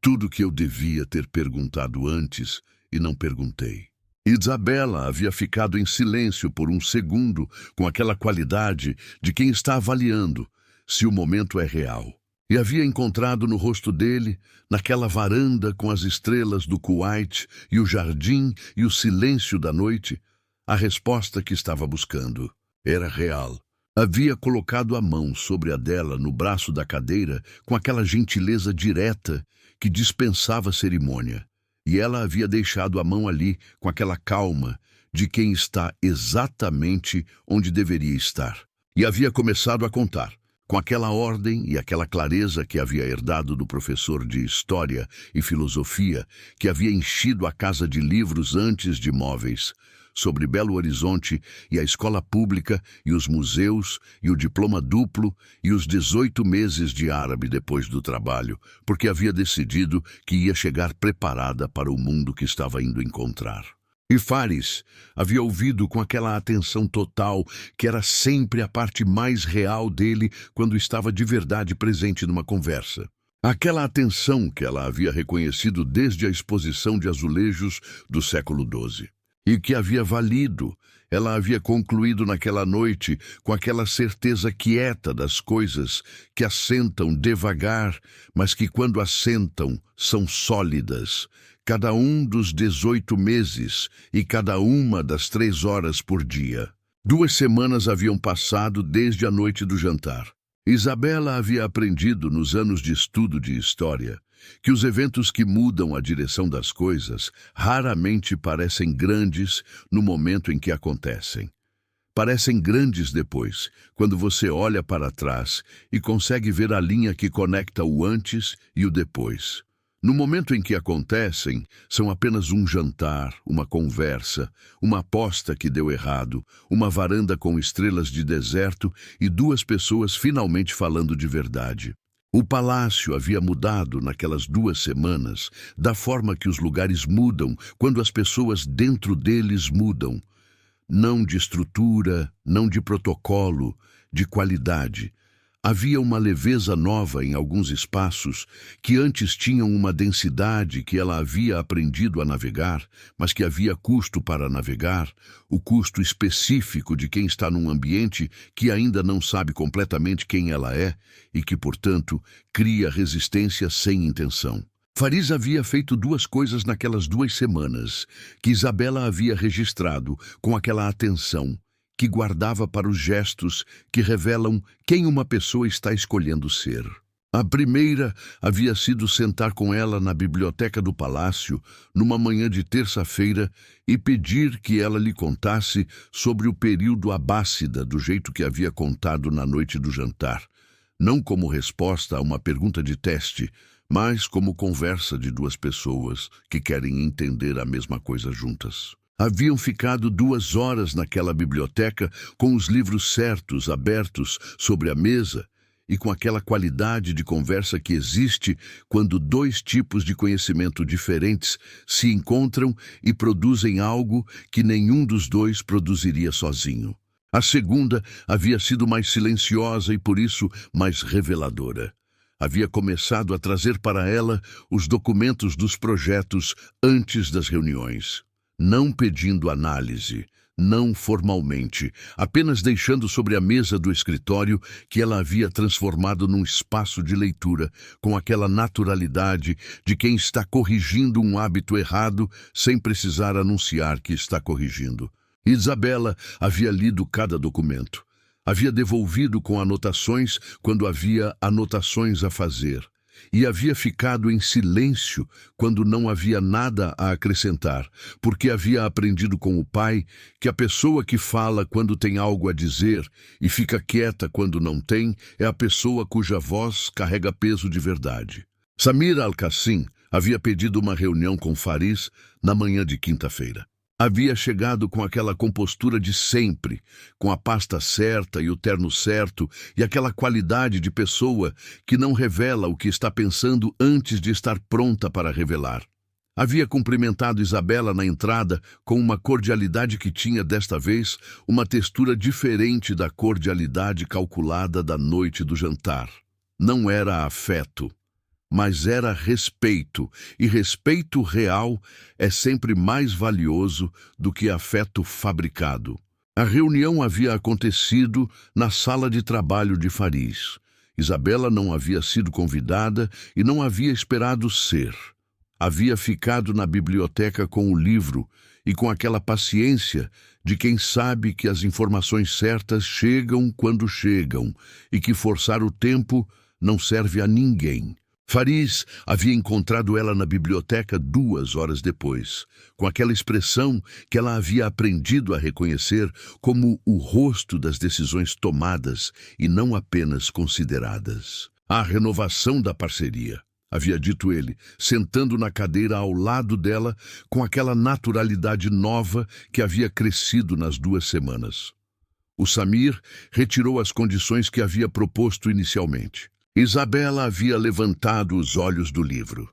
Tudo que eu devia ter perguntado antes e não perguntei. Isabela havia ficado em silêncio por um segundo com aquela qualidade de quem está avaliando se o momento é real. E havia encontrado no rosto dele, naquela varanda com as estrelas do Kuwait e o jardim e o silêncio da noite, a resposta que estava buscando. Era real. Havia colocado a mão sobre a dela no braço da cadeira com aquela gentileza direta que dispensava cerimônia. E ela havia deixado a mão ali com aquela calma de quem está exatamente onde deveria estar. E havia começado a contar, com aquela ordem e aquela clareza que havia herdado do professor de História e Filosofia, que havia enchido a casa de livros antes de móveis, sobre Belo Horizonte e a escola pública e os museus e o diploma duplo e os 18 meses de árabe depois do trabalho, porque havia decidido que ia chegar preparada para o mundo que estava indo encontrar. E Faris havia ouvido com aquela atenção total que era sempre a parte mais real dele quando estava de verdade presente numa conversa. Aquela atenção que ela havia reconhecido desde a exposição de azulejos do século XII. E que havia valido, ela havia concluído naquela noite com aquela certeza quieta das coisas que assentam devagar, mas que quando assentam são sólidas. Cada um dos 18 meses e cada uma das 3 horas por dia. 2 semanas haviam passado desde a noite do jantar. Isabela havia aprendido nos anos de estudo de história que os eventos que mudam a direção das coisas raramente parecem grandes no momento em que acontecem. Parecem grandes depois, quando você olha para trás e consegue ver a linha que conecta o antes e o depois. No momento em que acontecem, são apenas um jantar, uma conversa, uma aposta que deu errado, uma varanda com estrelas de deserto e 2 pessoas finalmente falando de verdade. O palácio havia mudado naquelas 2 semanas, da forma que os lugares mudam quando as pessoas dentro deles mudam. Não de estrutura, não de protocolo, de qualidade. Havia uma leveza nova em alguns espaços que antes tinham uma densidade que ela havia aprendido a navegar, mas que havia custo para navegar, o custo específico de quem está num ambiente que ainda não sabe completamente quem ela é e que, portanto, cria resistência sem intenção. Faris havia feito 2 coisas naquelas 2 semanas que Isabela havia registrado com aquela atenção que guardava para os gestos que revelam quem uma pessoa está escolhendo ser. A primeira havia sido sentar com ela na biblioteca do palácio numa manhã de terça-feira e pedir que ela lhe contasse sobre o período abássida do jeito que havia contado na noite do jantar, não como resposta a uma pergunta de teste, mas como conversa de 2 pessoas que querem entender a mesma coisa juntas. Haviam ficado 2 horas naquela biblioteca com os livros certos, abertos, sobre a mesa e com aquela qualidade de conversa que existe quando 2 tipos de conhecimento diferentes se encontram e produzem algo que nenhum dos 2 produziria sozinho. A segunda havia sido mais silenciosa e, por isso, mais reveladora. Havia começado a trazer para ela os documentos dos projetos antes das reuniões. Não pedindo análise, não formalmente, apenas deixando sobre a mesa do escritório que ela havia transformado num espaço de leitura, com aquela naturalidade de quem está corrigindo um hábito errado sem precisar anunciar que está corrigindo. Isabela havia lido cada documento. Havia devolvido com anotações quando havia anotações a fazer. E havia ficado em silêncio quando não havia nada a acrescentar, porque havia aprendido com o pai que a pessoa que fala quando tem algo a dizer e fica quieta quando não tem é a pessoa cuja voz carrega peso de verdade. Samira Al-Qassim havia pedido uma reunião com Faris na manhã de quinta-feira. Havia chegado com aquela compostura de sempre, com a pasta certa e o terno certo e aquela qualidade de pessoa que não revela o que está pensando antes de estar pronta para revelar. Havia cumprimentado Isabela na entrada com uma cordialidade que tinha, desta vez, uma textura diferente da cordialidade calculada da noite do jantar. Não era afeto, mas era respeito, e respeito real é sempre mais valioso do que afeto fabricado. A reunião havia acontecido na sala de trabalho de Faris. Isabela não havia sido convidada e não havia esperado ser. Havia ficado na biblioteca com o livro e com aquela paciência de quem sabe que as informações certas chegam quando chegam e que forçar o tempo não serve a ninguém. Fariz havia encontrado ela na biblioteca 2 horas depois, com aquela expressão que ela havia aprendido a reconhecer como o rosto das decisões tomadas e não apenas consideradas. A renovação da parceria, havia dito ele, sentando na cadeira ao lado dela com aquela naturalidade nova que havia crescido nas 2 semanas. O Samir retirou as condições que havia proposto inicialmente. Isabela havia levantado os olhos do livro.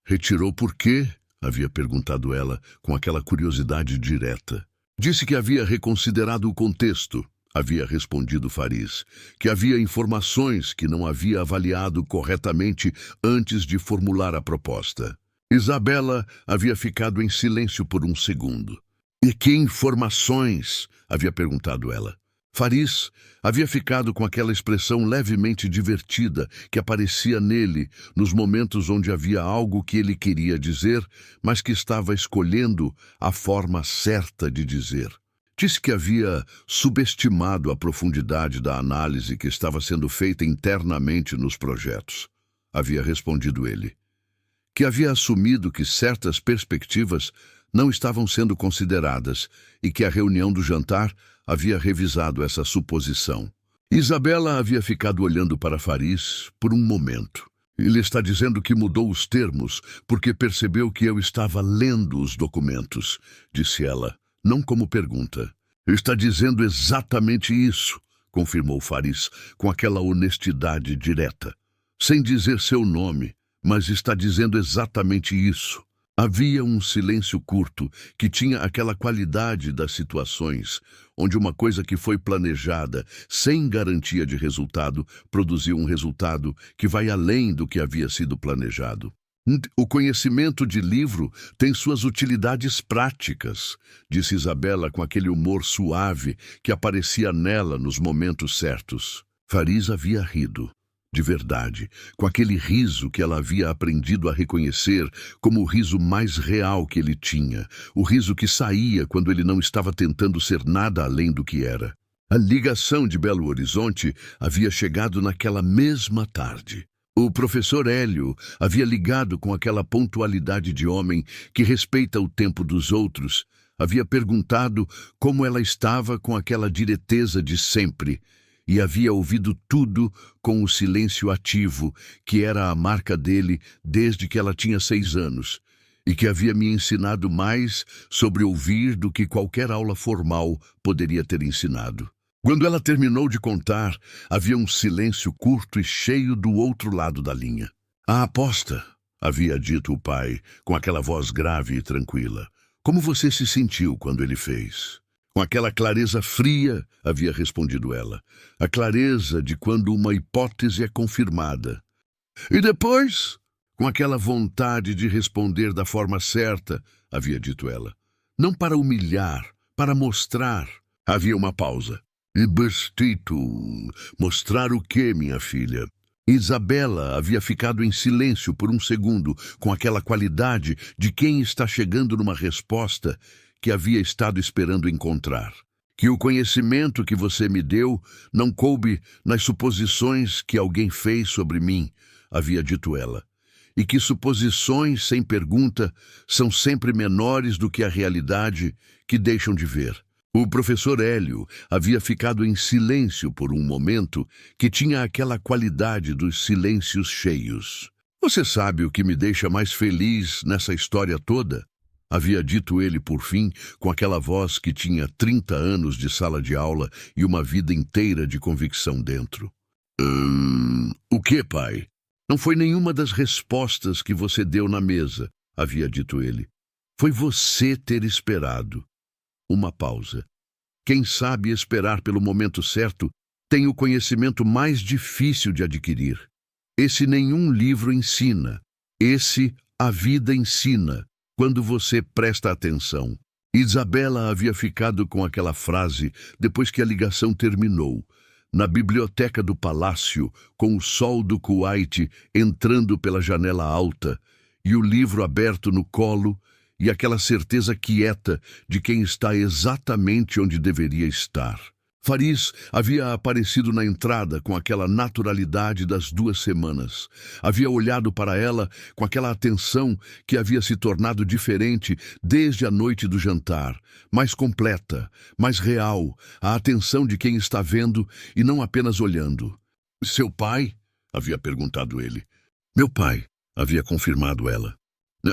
Retirou por quê? Havia perguntado ela, com aquela curiosidade direta. Disse que havia reconsiderado o contexto, havia respondido Fariz, que havia informações que não havia avaliado corretamente antes de formular a proposta. Isabela havia ficado em silêncio por um segundo. E que informações? Havia perguntado ela. Fariz havia ficado com aquela expressão levemente divertida que aparecia nele nos momentos onde havia algo que ele queria dizer, mas que estava escolhendo a forma certa de dizer. Disse que havia subestimado a profundidade da análise que estava sendo feita internamente nos projetos. Havia respondido ele. Que havia assumido que certas perspectivas não estavam sendo consideradas e que a reunião do jantar havia revisado essa suposição. Isabela havia ficado olhando para Fariz por um momento. Ele está dizendo que mudou os termos porque percebeu que eu estava lendo os documentos, disse ela, não como pergunta. Está dizendo exatamente isso, confirmou Fariz com aquela honestidade direta. Sem dizer seu nome, mas está dizendo exatamente isso. Havia um silêncio curto que tinha aquela qualidade das situações onde uma coisa que foi planejada sem garantia de resultado produziu um resultado que vai além do que havia sido planejado. O conhecimento de livro tem suas utilidades práticas, disse Isabela com aquele humor suave que aparecia nela nos momentos certos. Fariz havia rido. De verdade, com aquele riso que ela havia aprendido a reconhecer como o riso mais real que ele tinha, o riso que saía quando ele não estava tentando ser nada além do que era. A ligação de Belo Horizonte havia chegado naquela mesma tarde. O professor Hélio havia ligado com aquela pontualidade de homem que respeita o tempo dos outros, havia perguntado como ela estava com aquela direteza de sempre, e havia ouvido tudo com o silêncio ativo, que era a marca dele desde que ela tinha 6 anos, e que havia me ensinado mais sobre ouvir do que qualquer aula formal poderia ter ensinado. Quando ela terminou de contar, havia um silêncio curto e cheio do outro lado da linha. A aposta, havia dito o pai, com aquela voz grave e tranquila. Como você se sentiu quando ele fez? Com aquela clareza fria, havia respondido ela. A clareza de quando uma hipótese é confirmada. E depois? Com aquela vontade de responder da forma certa, havia dito ela. Não para humilhar, para mostrar. Havia uma pausa. E bestito, mostrar o quê, minha filha? Isabela havia ficado em silêncio por um segundo, com aquela qualidade de quem está chegando numa resposta que havia estado esperando encontrar. Que o conhecimento que você me deu não coube nas suposições que alguém fez sobre mim, havia dito ela. E que suposições sem pergunta são sempre menores do que a realidade que deixam de ver. O professor Hélio havia ficado em silêncio por um momento que tinha aquela qualidade dos silêncios cheios. Você sabe o que me deixa mais feliz nessa história toda? Havia dito ele por fim, com aquela voz que tinha 30 anos de sala de aula e uma vida inteira de convicção dentro. O que, pai? Não foi nenhuma das respostas que você deu na mesa, havia dito ele. Foi você ter esperado. Uma pausa. Quem sabe esperar pelo momento certo tem o conhecimento mais difícil de adquirir. Esse nenhum livro ensina. Esse a vida ensina. Quando você presta atenção. Isabela havia ficado com aquela frase depois que a ligação terminou, na biblioteca do palácio, com o sol do Kuwait entrando pela janela alta e o livro aberto no colo, e aquela certeza quieta de quem está exatamente onde deveria estar. Fariz havia aparecido na entrada com aquela naturalidade das 2 semanas. Havia olhado para ela com aquela atenção que havia se tornado diferente desde a noite do jantar, mais completa, mais real, a atenção de quem está vendo e não apenas olhando. "Seu pai?" havia perguntado ele. "Meu pai", havia confirmado ela.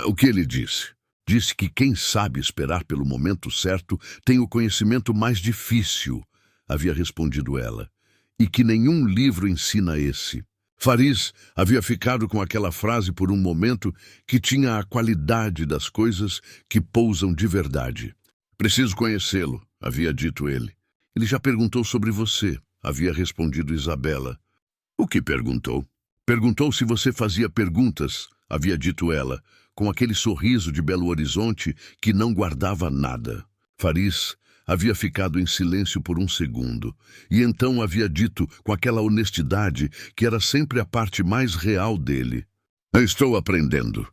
"O que ele disse?" "Disse que quem sabe esperar pelo momento certo tem o conhecimento mais difícil", havia respondido ela, "e que nenhum livro ensina esse." Fariz havia ficado com aquela frase por um momento que tinha a qualidade das coisas que pousam de verdade. "Preciso conhecê-lo", havia dito ele. "Ele já perguntou sobre você", havia respondido Isabela. "O que perguntou?" "Perguntou se você fazia perguntas", havia dito ela, com aquele sorriso de Belo Horizonte que não guardava nada. Fariz havia ficado em silêncio por um segundo, e então havia dito com aquela honestidade que era sempre a parte mais real dele: "Eu estou aprendendo."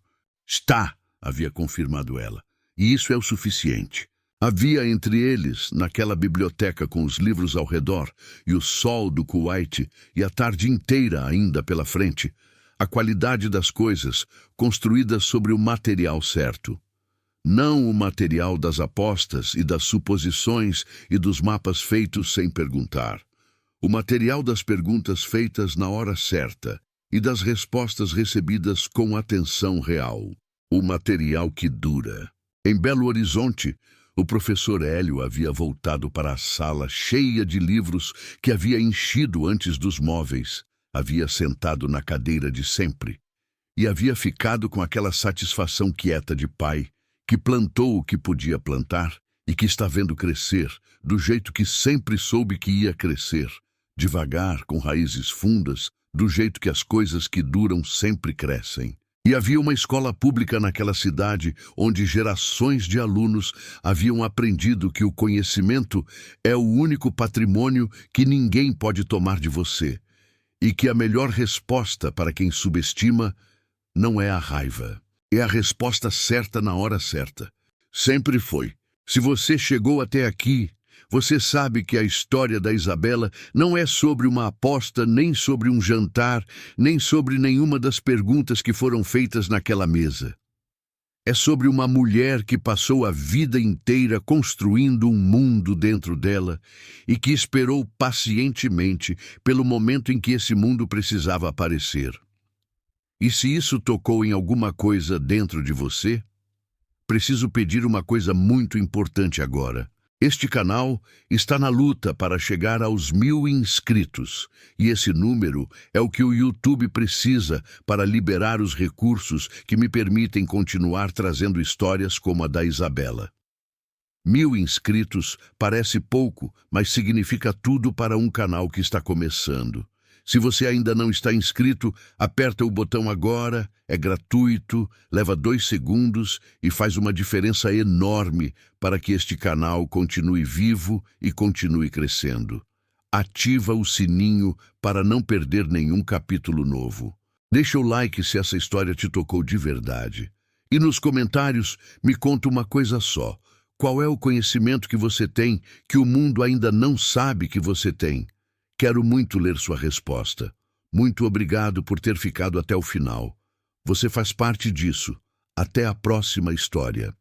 "Está", havia confirmado ela, "e isso é o suficiente." Havia entre eles, naquela biblioteca com os livros ao redor, e o sol do Kuwait, e a tarde inteira ainda pela frente, a qualidade das coisas construídas sobre o material certo. Não o material das apostas e das suposições e dos mapas feitos sem perguntar. O material das perguntas feitas na hora certa e das respostas recebidas com atenção real. O material que dura. Em Belo Horizonte, o professor Hélio havia voltado para a sala cheia de livros que havia enchido antes dos móveis. Havia sentado na cadeira de sempre e havia ficado com aquela satisfação quieta de pai que plantou o que podia plantar e que está vendo crescer do jeito que sempre soube que ia crescer, devagar, com raízes fundas, do jeito que as coisas que duram sempre crescem. E havia uma escola pública naquela cidade onde gerações de alunos haviam aprendido que o conhecimento é o único patrimônio que ninguém pode tomar de você e que a melhor resposta para quem subestima não é a raiva. É a resposta certa na hora certa. Sempre foi. Se você chegou até aqui, você sabe que a história da Isabela não é sobre uma aposta, nem sobre um jantar, nem sobre nenhuma das perguntas que foram feitas naquela mesa. É sobre uma mulher que passou a vida inteira construindo um mundo dentro dela e que esperou pacientemente pelo momento em que esse mundo precisava aparecer. E se isso tocou em alguma coisa dentro de você, preciso pedir uma coisa muito importante agora. Este canal está na luta para chegar aos 1000 inscritos, e esse número é o que o YouTube precisa para liberar os recursos que me permitem continuar trazendo histórias como a da Isabela. 1000 inscritos parece pouco, mas significa tudo para um canal que está começando. Se você ainda não está inscrito, aperta o botão agora, é gratuito, leva 2 segundos e faz uma diferença enorme para que este canal continue vivo e continue crescendo. Ativa o sininho para não perder nenhum capítulo novo. Deixa o like se essa história te tocou de verdade. E nos comentários, me conta uma coisa só. Qual é o conhecimento que você tem que o mundo ainda não sabe que você tem? Quero muito ler sua resposta. Muito obrigado por ter ficado até o final. Você faz parte disso. Até a próxima história.